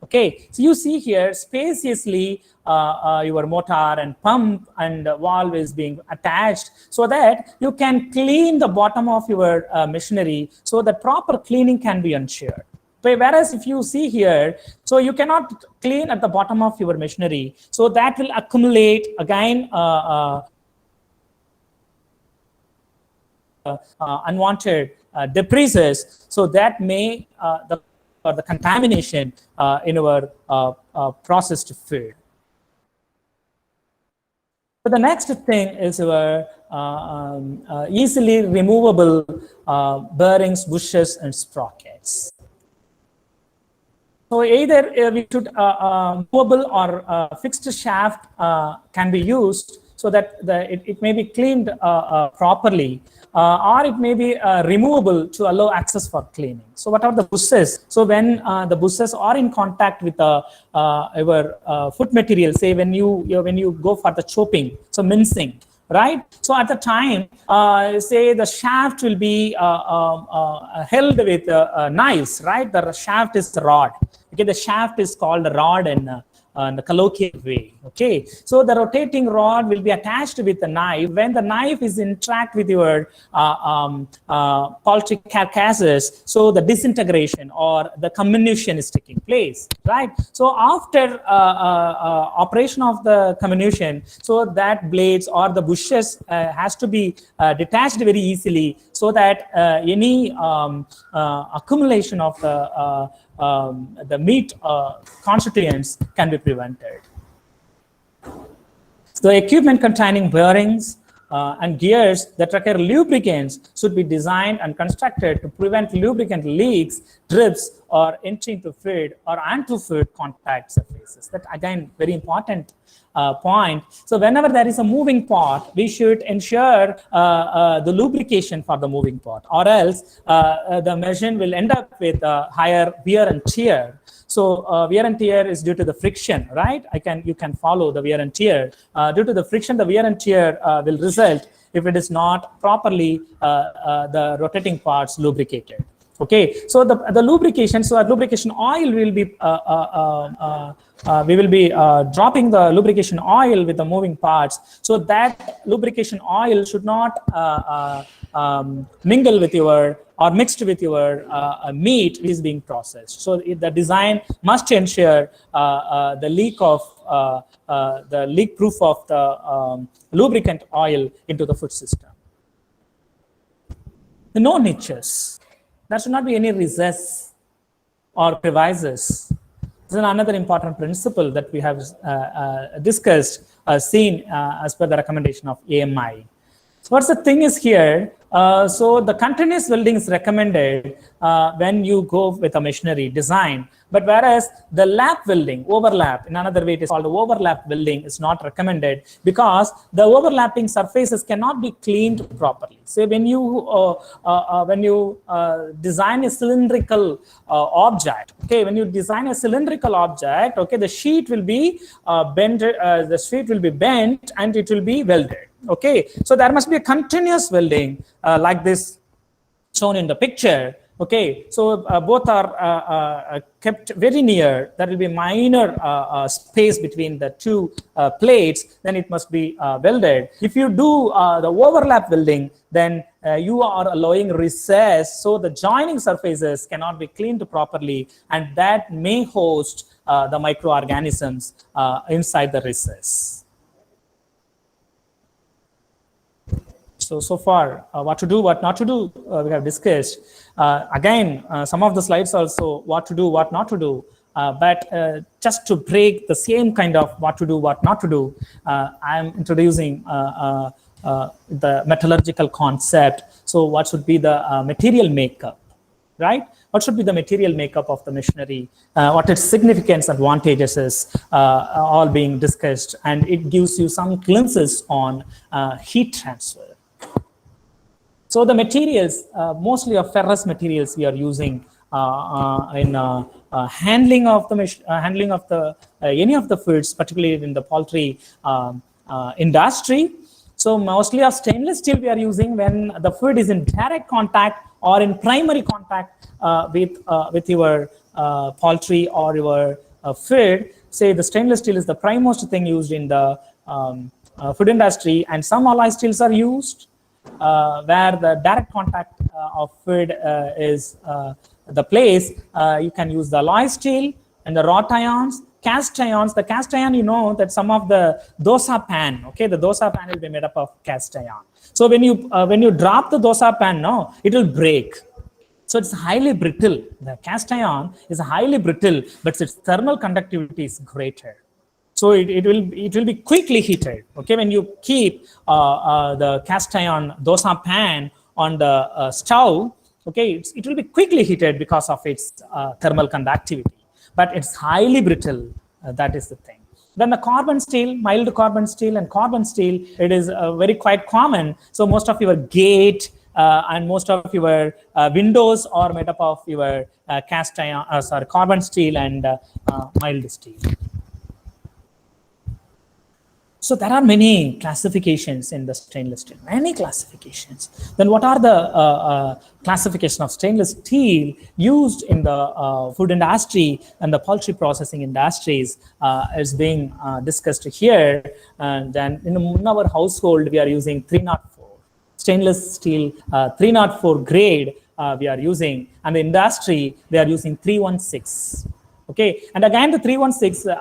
C: Okay, so you see here spaciously your motor and pump and valve is being attached, so that you can clean the bottom of your machinery, so that proper cleaning can be ensured. Whereas if you see here, so you cannot clean at the bottom of your machinery, so that will accumulate again unwanted debris, so that may the contamination in our processed food. So the next thing is our easily removable bearings, bushes, and sprockets. So either we should movable or fixed shaft can be used so that it may be cleaned properly, or it may be removable to allow access for cleaning. So what are the bushes? So when the bushes are in contact with our food material, say when you go for the chopping, so mincing, right? So at the time, say the shaft will be held with knives, right? The shaft is the rod. Okay, the shaft is called a rod in the colloquial way. Okay, so the rotating rod will be attached with the knife. When the knife is interact with your poultry carcasses, so the disintegration or the comminution is taking place, right? So after operation of the comminution, so that blades or the bushes has to be detached very easily, so that any accumulation of the meat constituents can be prevented. So equipment containing bearings and gears that require lubricants should be designed and constructed to prevent lubricant leaks, drips, or entering to feed or onto food contact surfaces. That again, very important point. So whenever there is a moving part, we should ensure the lubrication for the moving part, or else the machine will end up with higher wear and tear. So wear and tear is due to the friction, right? You can follow the wear and tear. Due to the friction, the wear and tear will result if it is not properly the rotating parts lubricated. Okay, so the lubrication, so a lubrication oil will be we will be dropping the lubrication oil with the moving parts. So that lubrication oil should not mingle with your or mixed with your meat is being processed. So the design must ensure the leak proof of the lubricant oil into the food system. No niches. There should not be any recess or crevices. This is another important principle that we have discussed, seen as per the recommendation of AMI. So what's the thing is here, so the continuous welding is recommended when you go with a machinery design, but whereas the lap welding, overlap, in another way it is called overlap welding, is not recommended because the overlapping surfaces cannot be cleaned properly. So when you design a cylindrical object, okay, when you design a cylindrical object, okay, the sheet will be bent and it will be welded. Okay, so there must be a continuous welding like this shown in the picture. Okay, so both are kept very near. There will be minor space between the two plates, then it must be welded. If you do the overlap welding, then you are allowing recess, so the joining surfaces cannot be cleaned properly, and that may host the microorganisms inside the recess. So far, what to do, what not to do, we have discussed. Again, some of the slides also what to do, what not to do. But just to break the same kind of what to do, what not to do, I'm introducing the metallurgical concept. So what should be the material makeup, right? What should be the material makeup of the machinery? What its significance, advantages is all being discussed, and it gives you some glimpses on heat transfer. So the materials, mostly of ferrous materials, we are using in handling of the any of the foods, particularly in the poultry industry. So mostly of stainless steel we are using when the food is in direct contact or in primary contact with your poultry or your food. Say the stainless steel is the primemost thing used in the food industry, and some alloy steels are used where the direct contact of food is the place. You can use the alloy steel and the wrought irons, cast irons. The cast iron, you know that some of the dosa pan, okay, the dosa pan will be made up of cast iron. So when you drop the dosa pan, no, it will break. So it's highly brittle. The cast iron is highly brittle, but its thermal conductivity is greater. So it will be quickly heated. Okay, when you keep the cast iron dosa pan on the stove, okay, it will be quickly heated because of its thermal conductivity. But it's highly brittle. That is the thing. Then the carbon steel, mild carbon steel and carbon steel, it is very quite common. So most of your gate and most of your windows are made up of your cast iron, carbon steel and mild steel. So there are many classifications in the stainless steel, many classifications. Then what are the classification of stainless steel used in the food industry and the poultry processing industries is being discussed here. And then in our household, we are using 304. Stainless steel 304 grade we are using, and the industry, they are using 316. Okay, and again the 316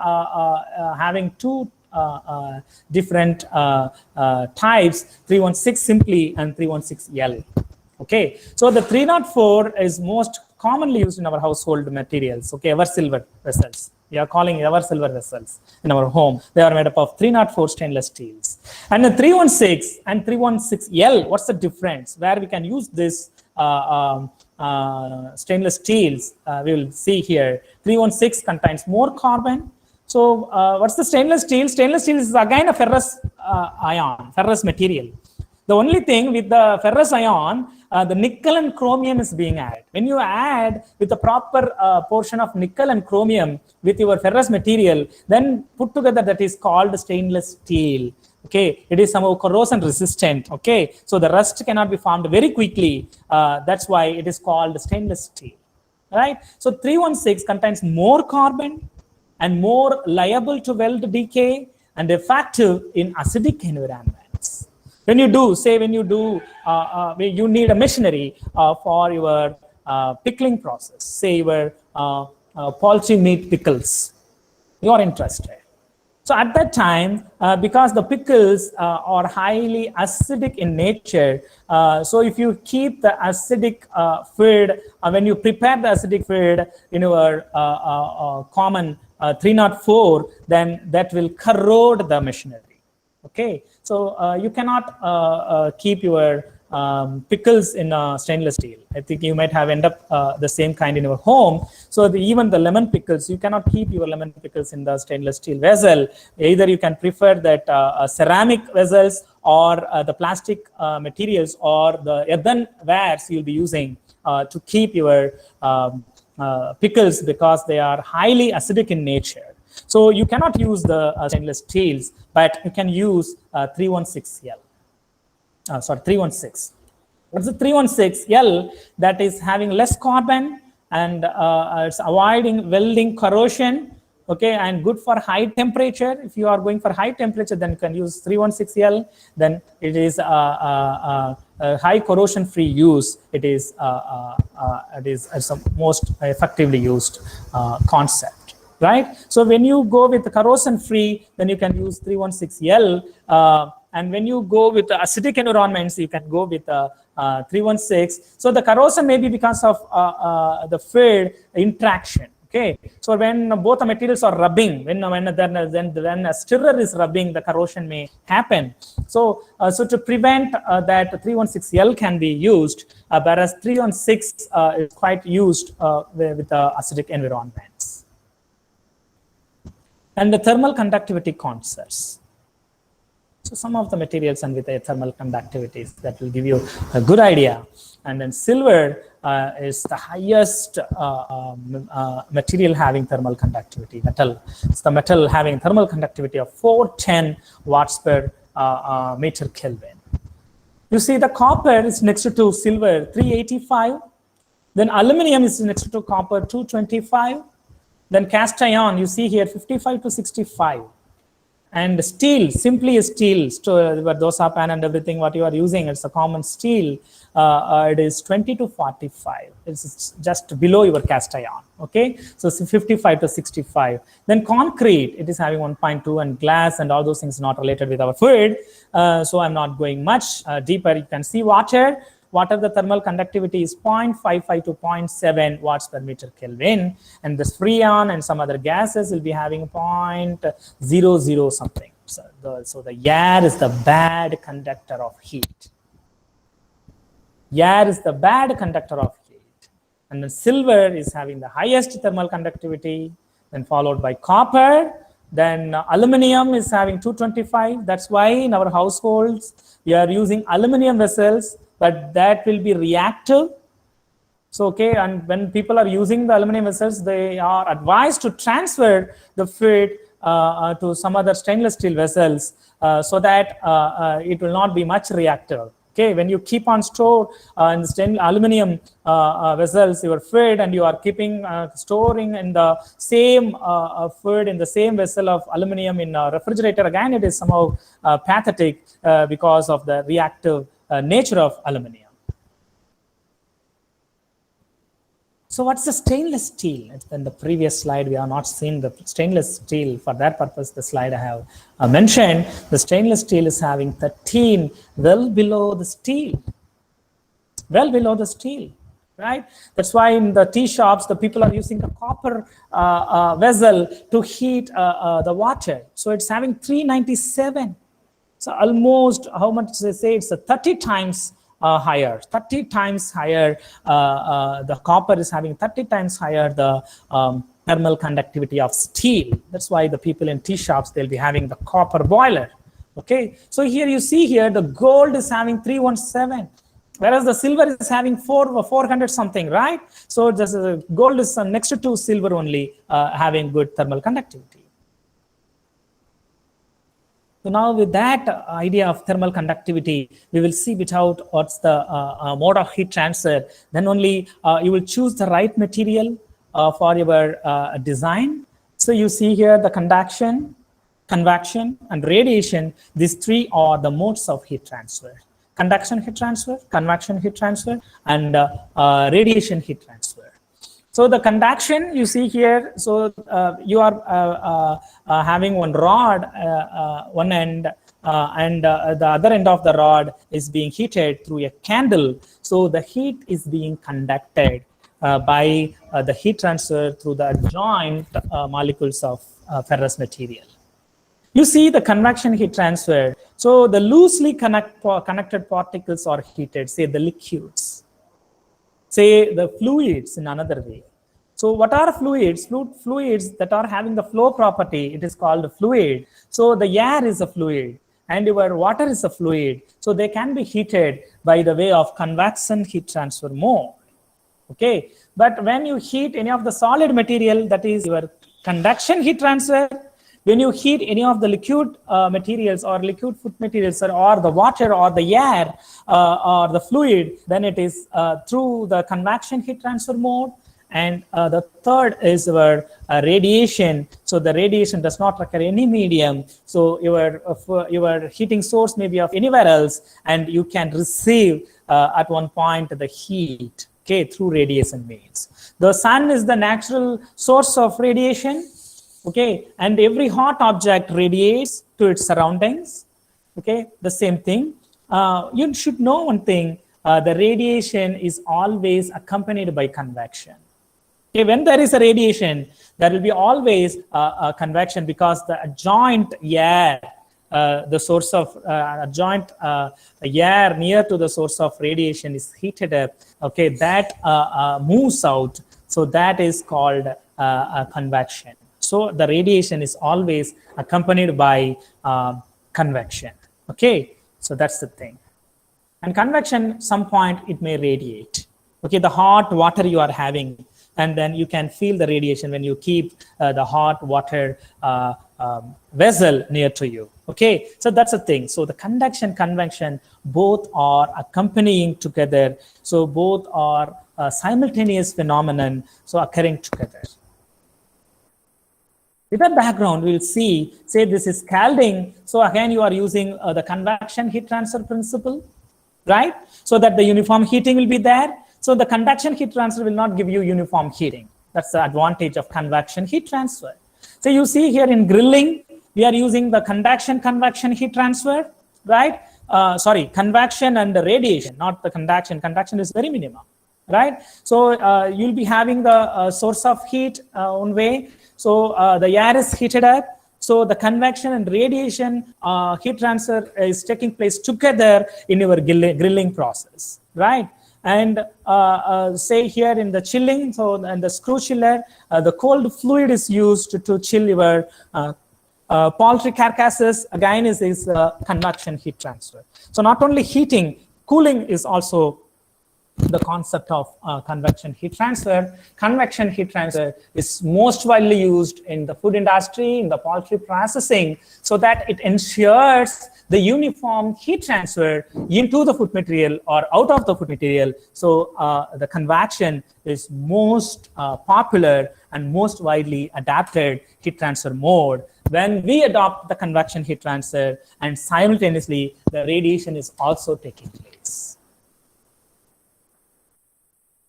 C: having two different types, 316 simply and 316L. Okay, so the 304 is most commonly used in our household materials. Okay, ever silver vessels. We are calling ever silver vessels in our home. They are made up of 304 stainless steels. And the 316 and 316L, what's the difference? Where we can use this stainless steels, we will see here. 316 contains more carbon. So what's the stainless steel? Stainless steel is again a ferrous ion, ferrous material. The only thing with the ferrous ion, the nickel and chromium is being added. When you add with the proper portion of nickel and chromium with your ferrous material, then put together, that is called stainless steel. Okay, it is somehow corrosion resistant. Okay, so the rust cannot be formed very quickly. That's why it is called stainless steel. Right? So 316 contains more carbon and more liable to weld decay and effective in acidic environments. When you do, say when you do, you need a machinery for your pickling process, say your poultry meat pickles, you are interested. So at that time, because the pickles are highly acidic in nature, so if you keep the acidic feed, when you prepare the acidic feed in your common 304, then that will corrode the machinery. Okay, so you cannot keep your pickles in stainless steel. I think you might have end up the same kind in your home. So even the lemon pickles, you cannot keep your lemon pickles in the stainless steel vessel. Either you can prefer that ceramic vessels or the plastic materials or the earthenwares you'll be using to keep your pickles, because they are highly acidic in nature. So you cannot use the stainless steels, but you can use 316L. 316. What's the 316L? That is having less carbon and it's avoiding welding corrosion. Okay, and good for high temperature. If you are going for high temperature, then you can use 316L. Then it is a high corrosion-free use. It is the most effectively used concept. Right? So when you go with the corrosion-free, then you can use 316L. And when you go with the acidic environments, you can go with 316. So the corrosion may be because of the feed interaction. Okay, so when both the materials are rubbing, when a stirrer is rubbing, the corrosion may happen. So to prevent that, 316L can be used, whereas 316 is quite used with acidic environments. And the thermal conductivity concepts. So some of the materials and with the thermal conductivities that will give you a good idea. And then silver is the highest material having thermal conductivity, metal. It's the metal having thermal conductivity of 410 watts per meter Kelvin. You see the copper is next to silver, 385. Then aluminum is next to copper, 225. Then cast iron, you see here, 55 to 65. And steel, simply steel, dosa pan and everything what you are using, it's a common steel. It is 20 to 45. It's just below your cast iron. Okay, so 55 to 65. Then concrete, it is having 1.2, and glass and all those things not related with our food. So I'm not going much deeper. You can see water. Water, the thermal conductivity is 0.55 to 0.7 watts per meter Kelvin. And this freon and some other gases will be having 0.00 something. So the air is the bad conductor of heat. Air is the bad conductor of heat. And then silver is having the highest thermal conductivity, then followed by copper, Then aluminum is having 225. That's why in our households, we are using aluminum vessels, but that will be reactive. So, okay, and when people are using the aluminum vessels, they are advised to transfer the fluid to some other stainless steel vessels so that it will not be much reactive. Okay, when you keep on store in the aluminum vessels your fluid, and you are keeping storing in the same fluid in the same vessel of aluminum in a refrigerator, again it is somehow pathetic because of the reactive nature of aluminum. So what's the stainless steel? In the previous slide, we have not seen the stainless steel. For that purpose, the slide I have mentioned, the stainless steel is having 13, well below the steel. Well below the steel, right? That's why in the tea shops, the people are using a copper vessel to heat the water. So it's having 397. So almost, how much they say, it's a 30 times higher, 30 times higher. The copper is having 30 times higher the thermal conductivity of steel. That's why the people in tea shops, they'll be having the copper boiler. Okay, so here you see here the gold is having 317, whereas the silver is having 400 something, right? So just gold is next to silver only having good thermal conductivity. So now with that idea of thermal conductivity, we will see without what's the mode of heat transfer. Then only you will choose the right material for your design. So you see here the conduction, convection, and radiation. These three are the modes of heat transfer: conduction heat transfer, convection heat transfer, and radiation heat transfer. So the conduction you see here, so you are having one rod, one end, and the other end of the rod is being heated through a candle. So the heat is being conducted by the heat transfer through the adjoint molecules of ferrous material. You see the convection heat transfer. So the loosely connected particles are heated, say the liquids. Say the fluids in another way. So what are fluids? Fluids that are having the flow property, it is called a fluid. So the air is a fluid and your water is a fluid. So they can be heated by the way of convection heat transfer mode. Okay, but when you heat any of the solid material, that is your conduction heat transfer. When you heat any of the liquid materials or liquid food materials or the water or the air or the fluid, then it is through the convection heat transfer mode. And the third is our radiation. So the radiation does not require any medium. So your heating source may be of anywhere else, and you can receive at one point the heat, okay, through radiation means. The sun is the natural source of radiation. Okay, and every hot object radiates to its surroundings. Okay, the same thing. You should know one thing, the radiation is always accompanied by convection. Okay, when there is a radiation, there will be always a convection because the adjoint air, the source of adjoint air near to the source of radiation is heated up. Okay, that moves out. So that is called convection. So the radiation is always accompanied by convection. Okay, so that's the thing. And convection, some point it may radiate. Okay, the hot water you are having, and then you can feel the radiation when you keep the hot water vessel near to you. Okay, so that's the thing. So the conduction, convection, both are accompanying together. So both are simultaneous phenomenon, so occurring together. With that background, we'll see, say this is scalding. So again, you are using the convection heat transfer principle, right? So that the uniform heating will be there. So the conduction heat transfer will not give you uniform heating. That's the advantage of convection heat transfer. So you see here in grilling, we are using the conduction convection heat transfer, right? Convection and the radiation, not the conduction. Conduction is very minimum, right? So you'll be having the source of heat one way. So the air is heated up. So the convection and radiation heat transfer is taking place together in your grilling process, right? And say here in the chilling, so and the screw chiller, the cold fluid is used to chill your Poultry carcasses, again, is convection heat transfer. So not only heating, cooling is also the concept of convection heat transfer. Convection heat transfer is most widely used in the food industry, in the poultry processing, so that it ensures the uniform heat transfer into the food material or out of the food material. So the convection is most popular and most widely adapted heat transfer mode. When we adopt the convection heat transfer, and simultaneously the radiation is also taking place.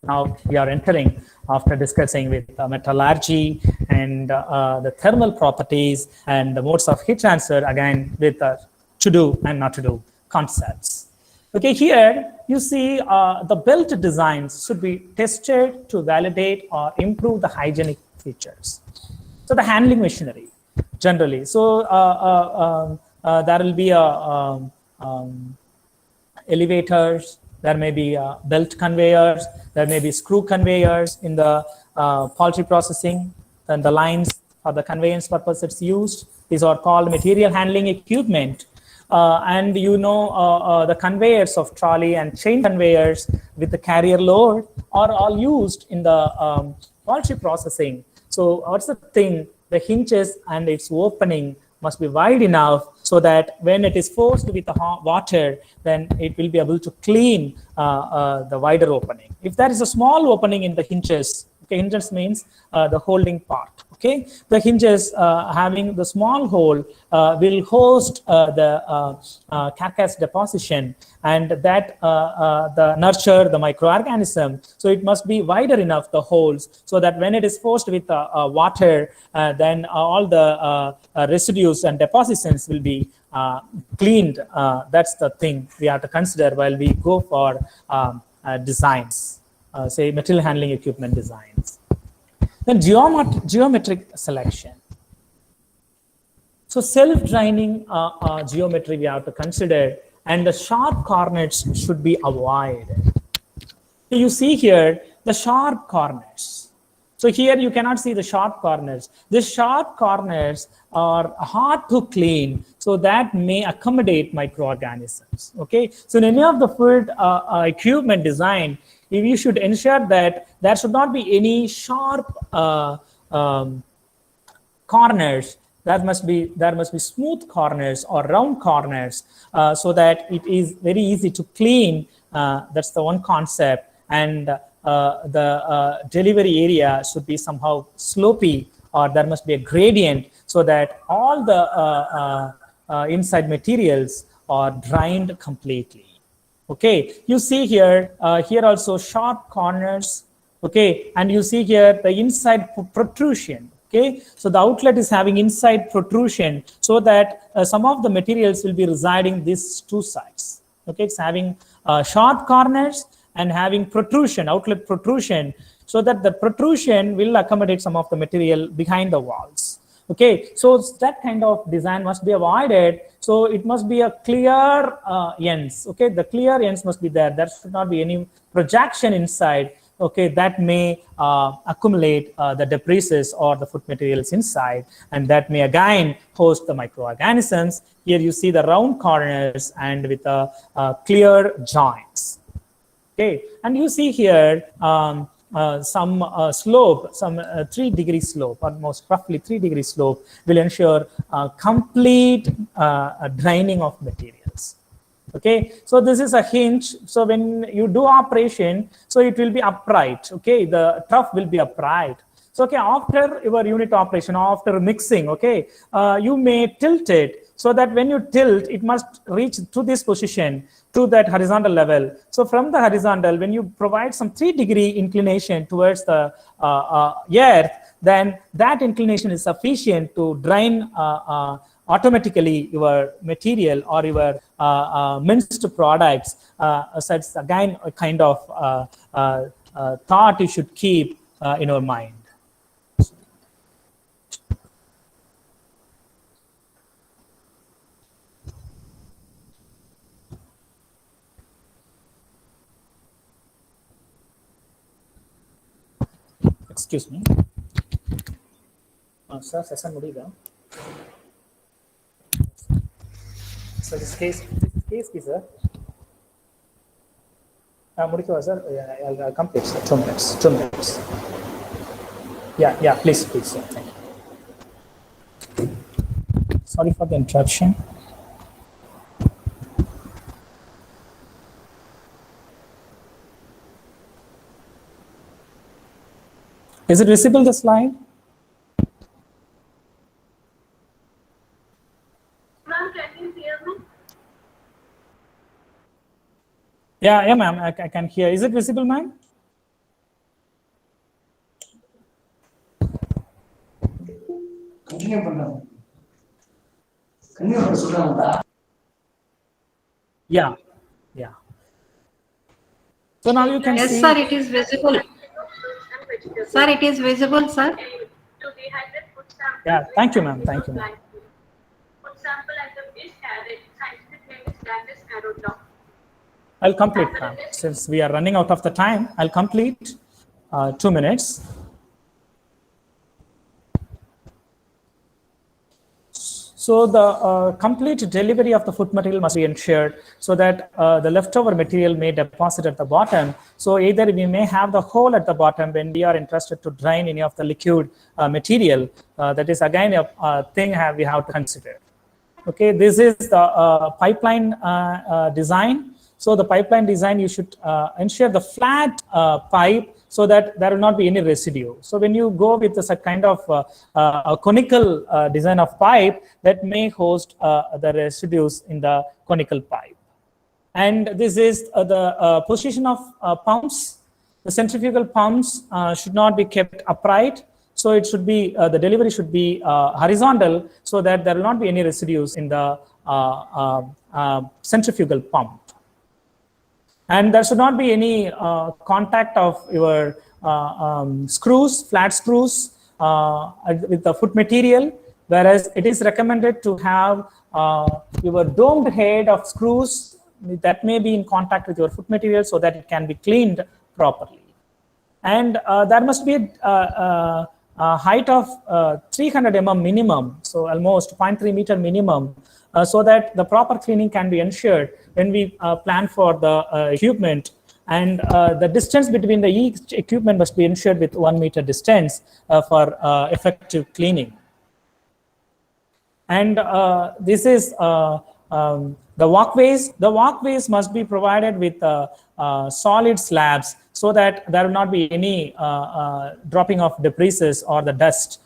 C: Now we are entering, after discussing with metallurgy and the thermal properties and the modes of heat transfer, again with to do and not to do concepts. Okay, here you see the belt designs should be tested to validate or improve the hygienic features. So the handling machinery generally. So there will be elevators, there may be belt conveyors, there may be screw conveyors in the poultry processing, and the lines for the conveyance purpose it's used. These are called material handling equipment. And the conveyors of trolley and chain conveyors with the carrier load are all used in the poultry processing. So what's the thing? The hinges and its opening must be wide enough so that when it is forced with the hot water, then it will be able to clean the wider opening. If there is a small opening in the hinges, okay, hinges means the holding part. Okay, the hinges having the small hole will host the carcass deposition, and that nurture the microorganism. So it must be wider enough, the holes, so that when it is forced with water, then all the residues and depositions will be cleaned. That's the thing we have to consider while we go for designs, say material handling equipment designs. Then geometric selection. So self-draining geometry we have to consider, and the sharp corners should be avoided. So you see here the sharp corners. So here you cannot see the sharp corners. The sharp corners are hard to clean, so that may accommodate microorganisms. Okay, so in any of the food equipment design, you should ensure that there should not be any sharp corners. There must be smooth corners or round corners, so that it is very easy to clean. That's the one concept. And the delivery area should be somehow slopey, or there must be a gradient, so that all the inside materials are drained completely. Okay, you see here, here also sharp corners. Okay, and you see here the inside protrusion. Okay, so the outlet is having inside protrusion, so that some of the materials will be residing these two sides. Okay, it's having sharp corners and having protrusion, outlet protrusion, so that the protrusion will accommodate some of the material behind the walls. Okay, so that kind of design must be avoided. So it must be a clear ends. Okay, the clear ends must be there. There should not be any projection inside. Okay, that may accumulate the debris or the food materials inside, and that may again host the microorganisms. Here you see the round corners and with clear joints. Okay, and you see here some slope, some 3-degree slope, almost roughly 3-degree slope will ensure complete draining of materials. Okay, so this is a hinge. So when you do operation, so it will be upright. Okay, the trough will be upright. So okay, after your unit operation, after mixing, okay, you may tilt it, so that when you tilt, it must reach to this position, to that horizontal level. So from the horizontal, when you provide some 3-degree inclination towards the earth, then that inclination is sufficient to drain automatically your material or your minced products. So it's again a kind of thought you should keep in your mind. Excuse me. Sir, session mudida. So this case key, sir. Sir. I'll complete, sir. 2 minutes. 2 minutes. Yeah, please, sir. Thank you. Sorry for the interruption. Is it visible, the slide?
E: Ma'am, can you hear me?
C: Yeah, ma'am. I can hear. Is it visible, ma'am?
A: Continue பண்ணலாம். Continue பண்ண சொல்றாங்களா?
C: Yeah. So now you can
D: Yes,
C: see.
D: sir, it is visible. Sir, it is visible, sir.
E: To dehydrate food sample.
C: Yeah, thank you, ma'am. Thank you, ma'am.
E: Food sample item is carried. Scientific name is Gladys Carota.
C: I'll complete, ma'am. Since we are running out of the time, I'll complete 2 minutes. So the complete delivery of the food material must be ensured so that the leftover material may deposit at the bottom. So either we may have the hole at the bottom when we are interested to drain any of the liquid material. That is again a thing we have to consider. Okay, this is the pipeline design. So the pipeline design, you should ensure the flat pipe so that there will not be any residue. So when you go with this kind of a conical design of pipe, that may host the residues in the conical pipe. And this is the position of pumps. The centrifugal pumps should not be kept upright. So it should be, the delivery should be horizontal so that there will not be any residues in the centrifugal pump. And there should not be any contact of your screws, flat screws with the food material, whereas it is recommended to have your domed head of screws that may be in contact with your food material so that it can be cleaned properly. And there must be a height of 300 mm minimum, so almost 0.3 meter minimum, so that the proper cleaning can be ensured when we plan for the equipment. And the distance between the each equipment must be ensured with 1 meter distance for effective cleaning. And this is the walkways. The walkways must be provided with solid slabs so that there will not be any dropping of debris or the dust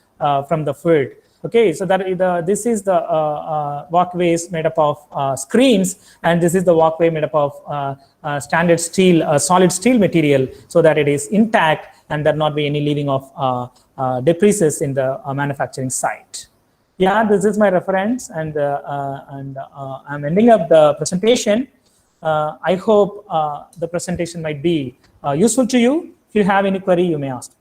C: from the food. Okay, so that this is the walkways made up of screens, and this is the walkway made up of standard steel, solid steel material, so that it is intact and there not be any leaving of debris in the manufacturing site. Yeah, this is my reference, and I'm ending up the presentation. I hope the presentation might be useful to you. If you have any query, you may ask.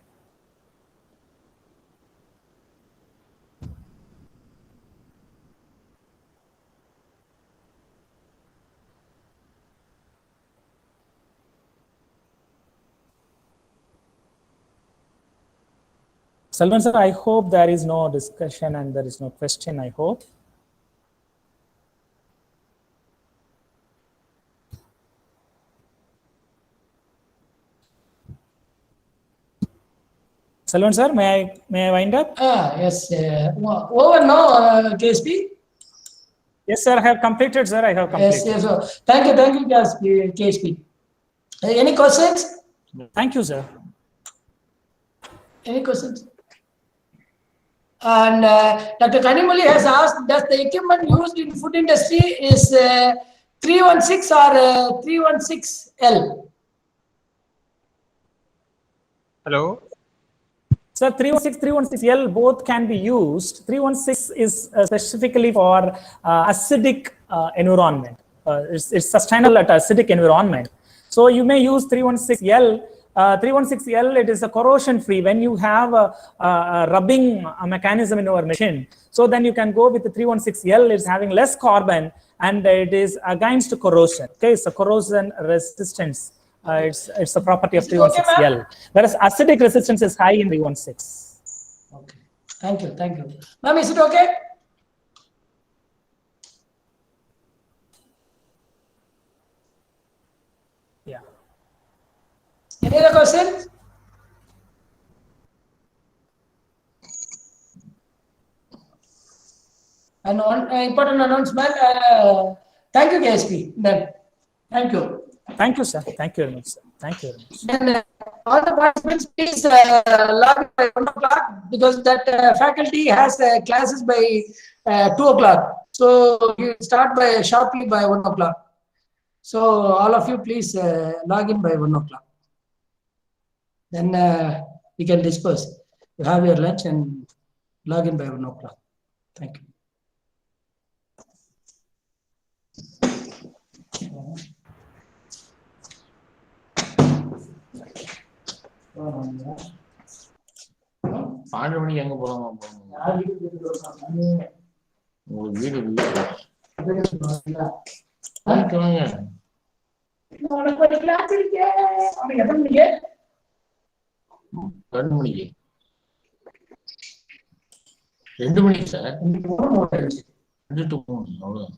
C: Selvan sir, I hope there is no discussion and there is no question, I hope. Selvan sir, may I wind up?
A: Yes. Over now, KSP.
C: Yes, sir. I have completed, sir. I have completed.
A: Yes. So thank you, KSP. Any questions?
C: Thank you, sir.
A: Any questions? And Dr. Kanimuli has asked, does the equipment used in food industry is 316 or 316L?
B: Hello.
C: So 316, 316L both can be used. 316 is specifically for acidic environment. It's sustainable at acidic environment. So you may use 316L. 316L, it is a corrosion free when you have a rubbing mechanism in your machine. So then you can go with the 316L. It's having less carbon and it is against corrosion. Okay, so corrosion resistance. It's a property of 316L. Whereas acidic resistance is high in 316.
A: Okay, thank you. Ma'am, is it okay? other questions? And one important announcement. Thank you, KSP. Then, thank you.
C: Thank you, sir. Thank you very much, sir. Thank you very much.
A: Then all the participants, please log in by 1 o'clock because that faculty has classes by 2 o'clock. So you start by sharply by 1 o'clock. So all of you, please log in by 1 o'clock. Then we can disperse. You have your lunch and log in by 1 o'clock. Thank you.
B: Bond மணிக்கு எங்க போலாமா உங்களுக்கு வீடு ரெண்டு மணிக்கு 2 மணிக்கு sir 2 to 3 அவ்வளவுதான்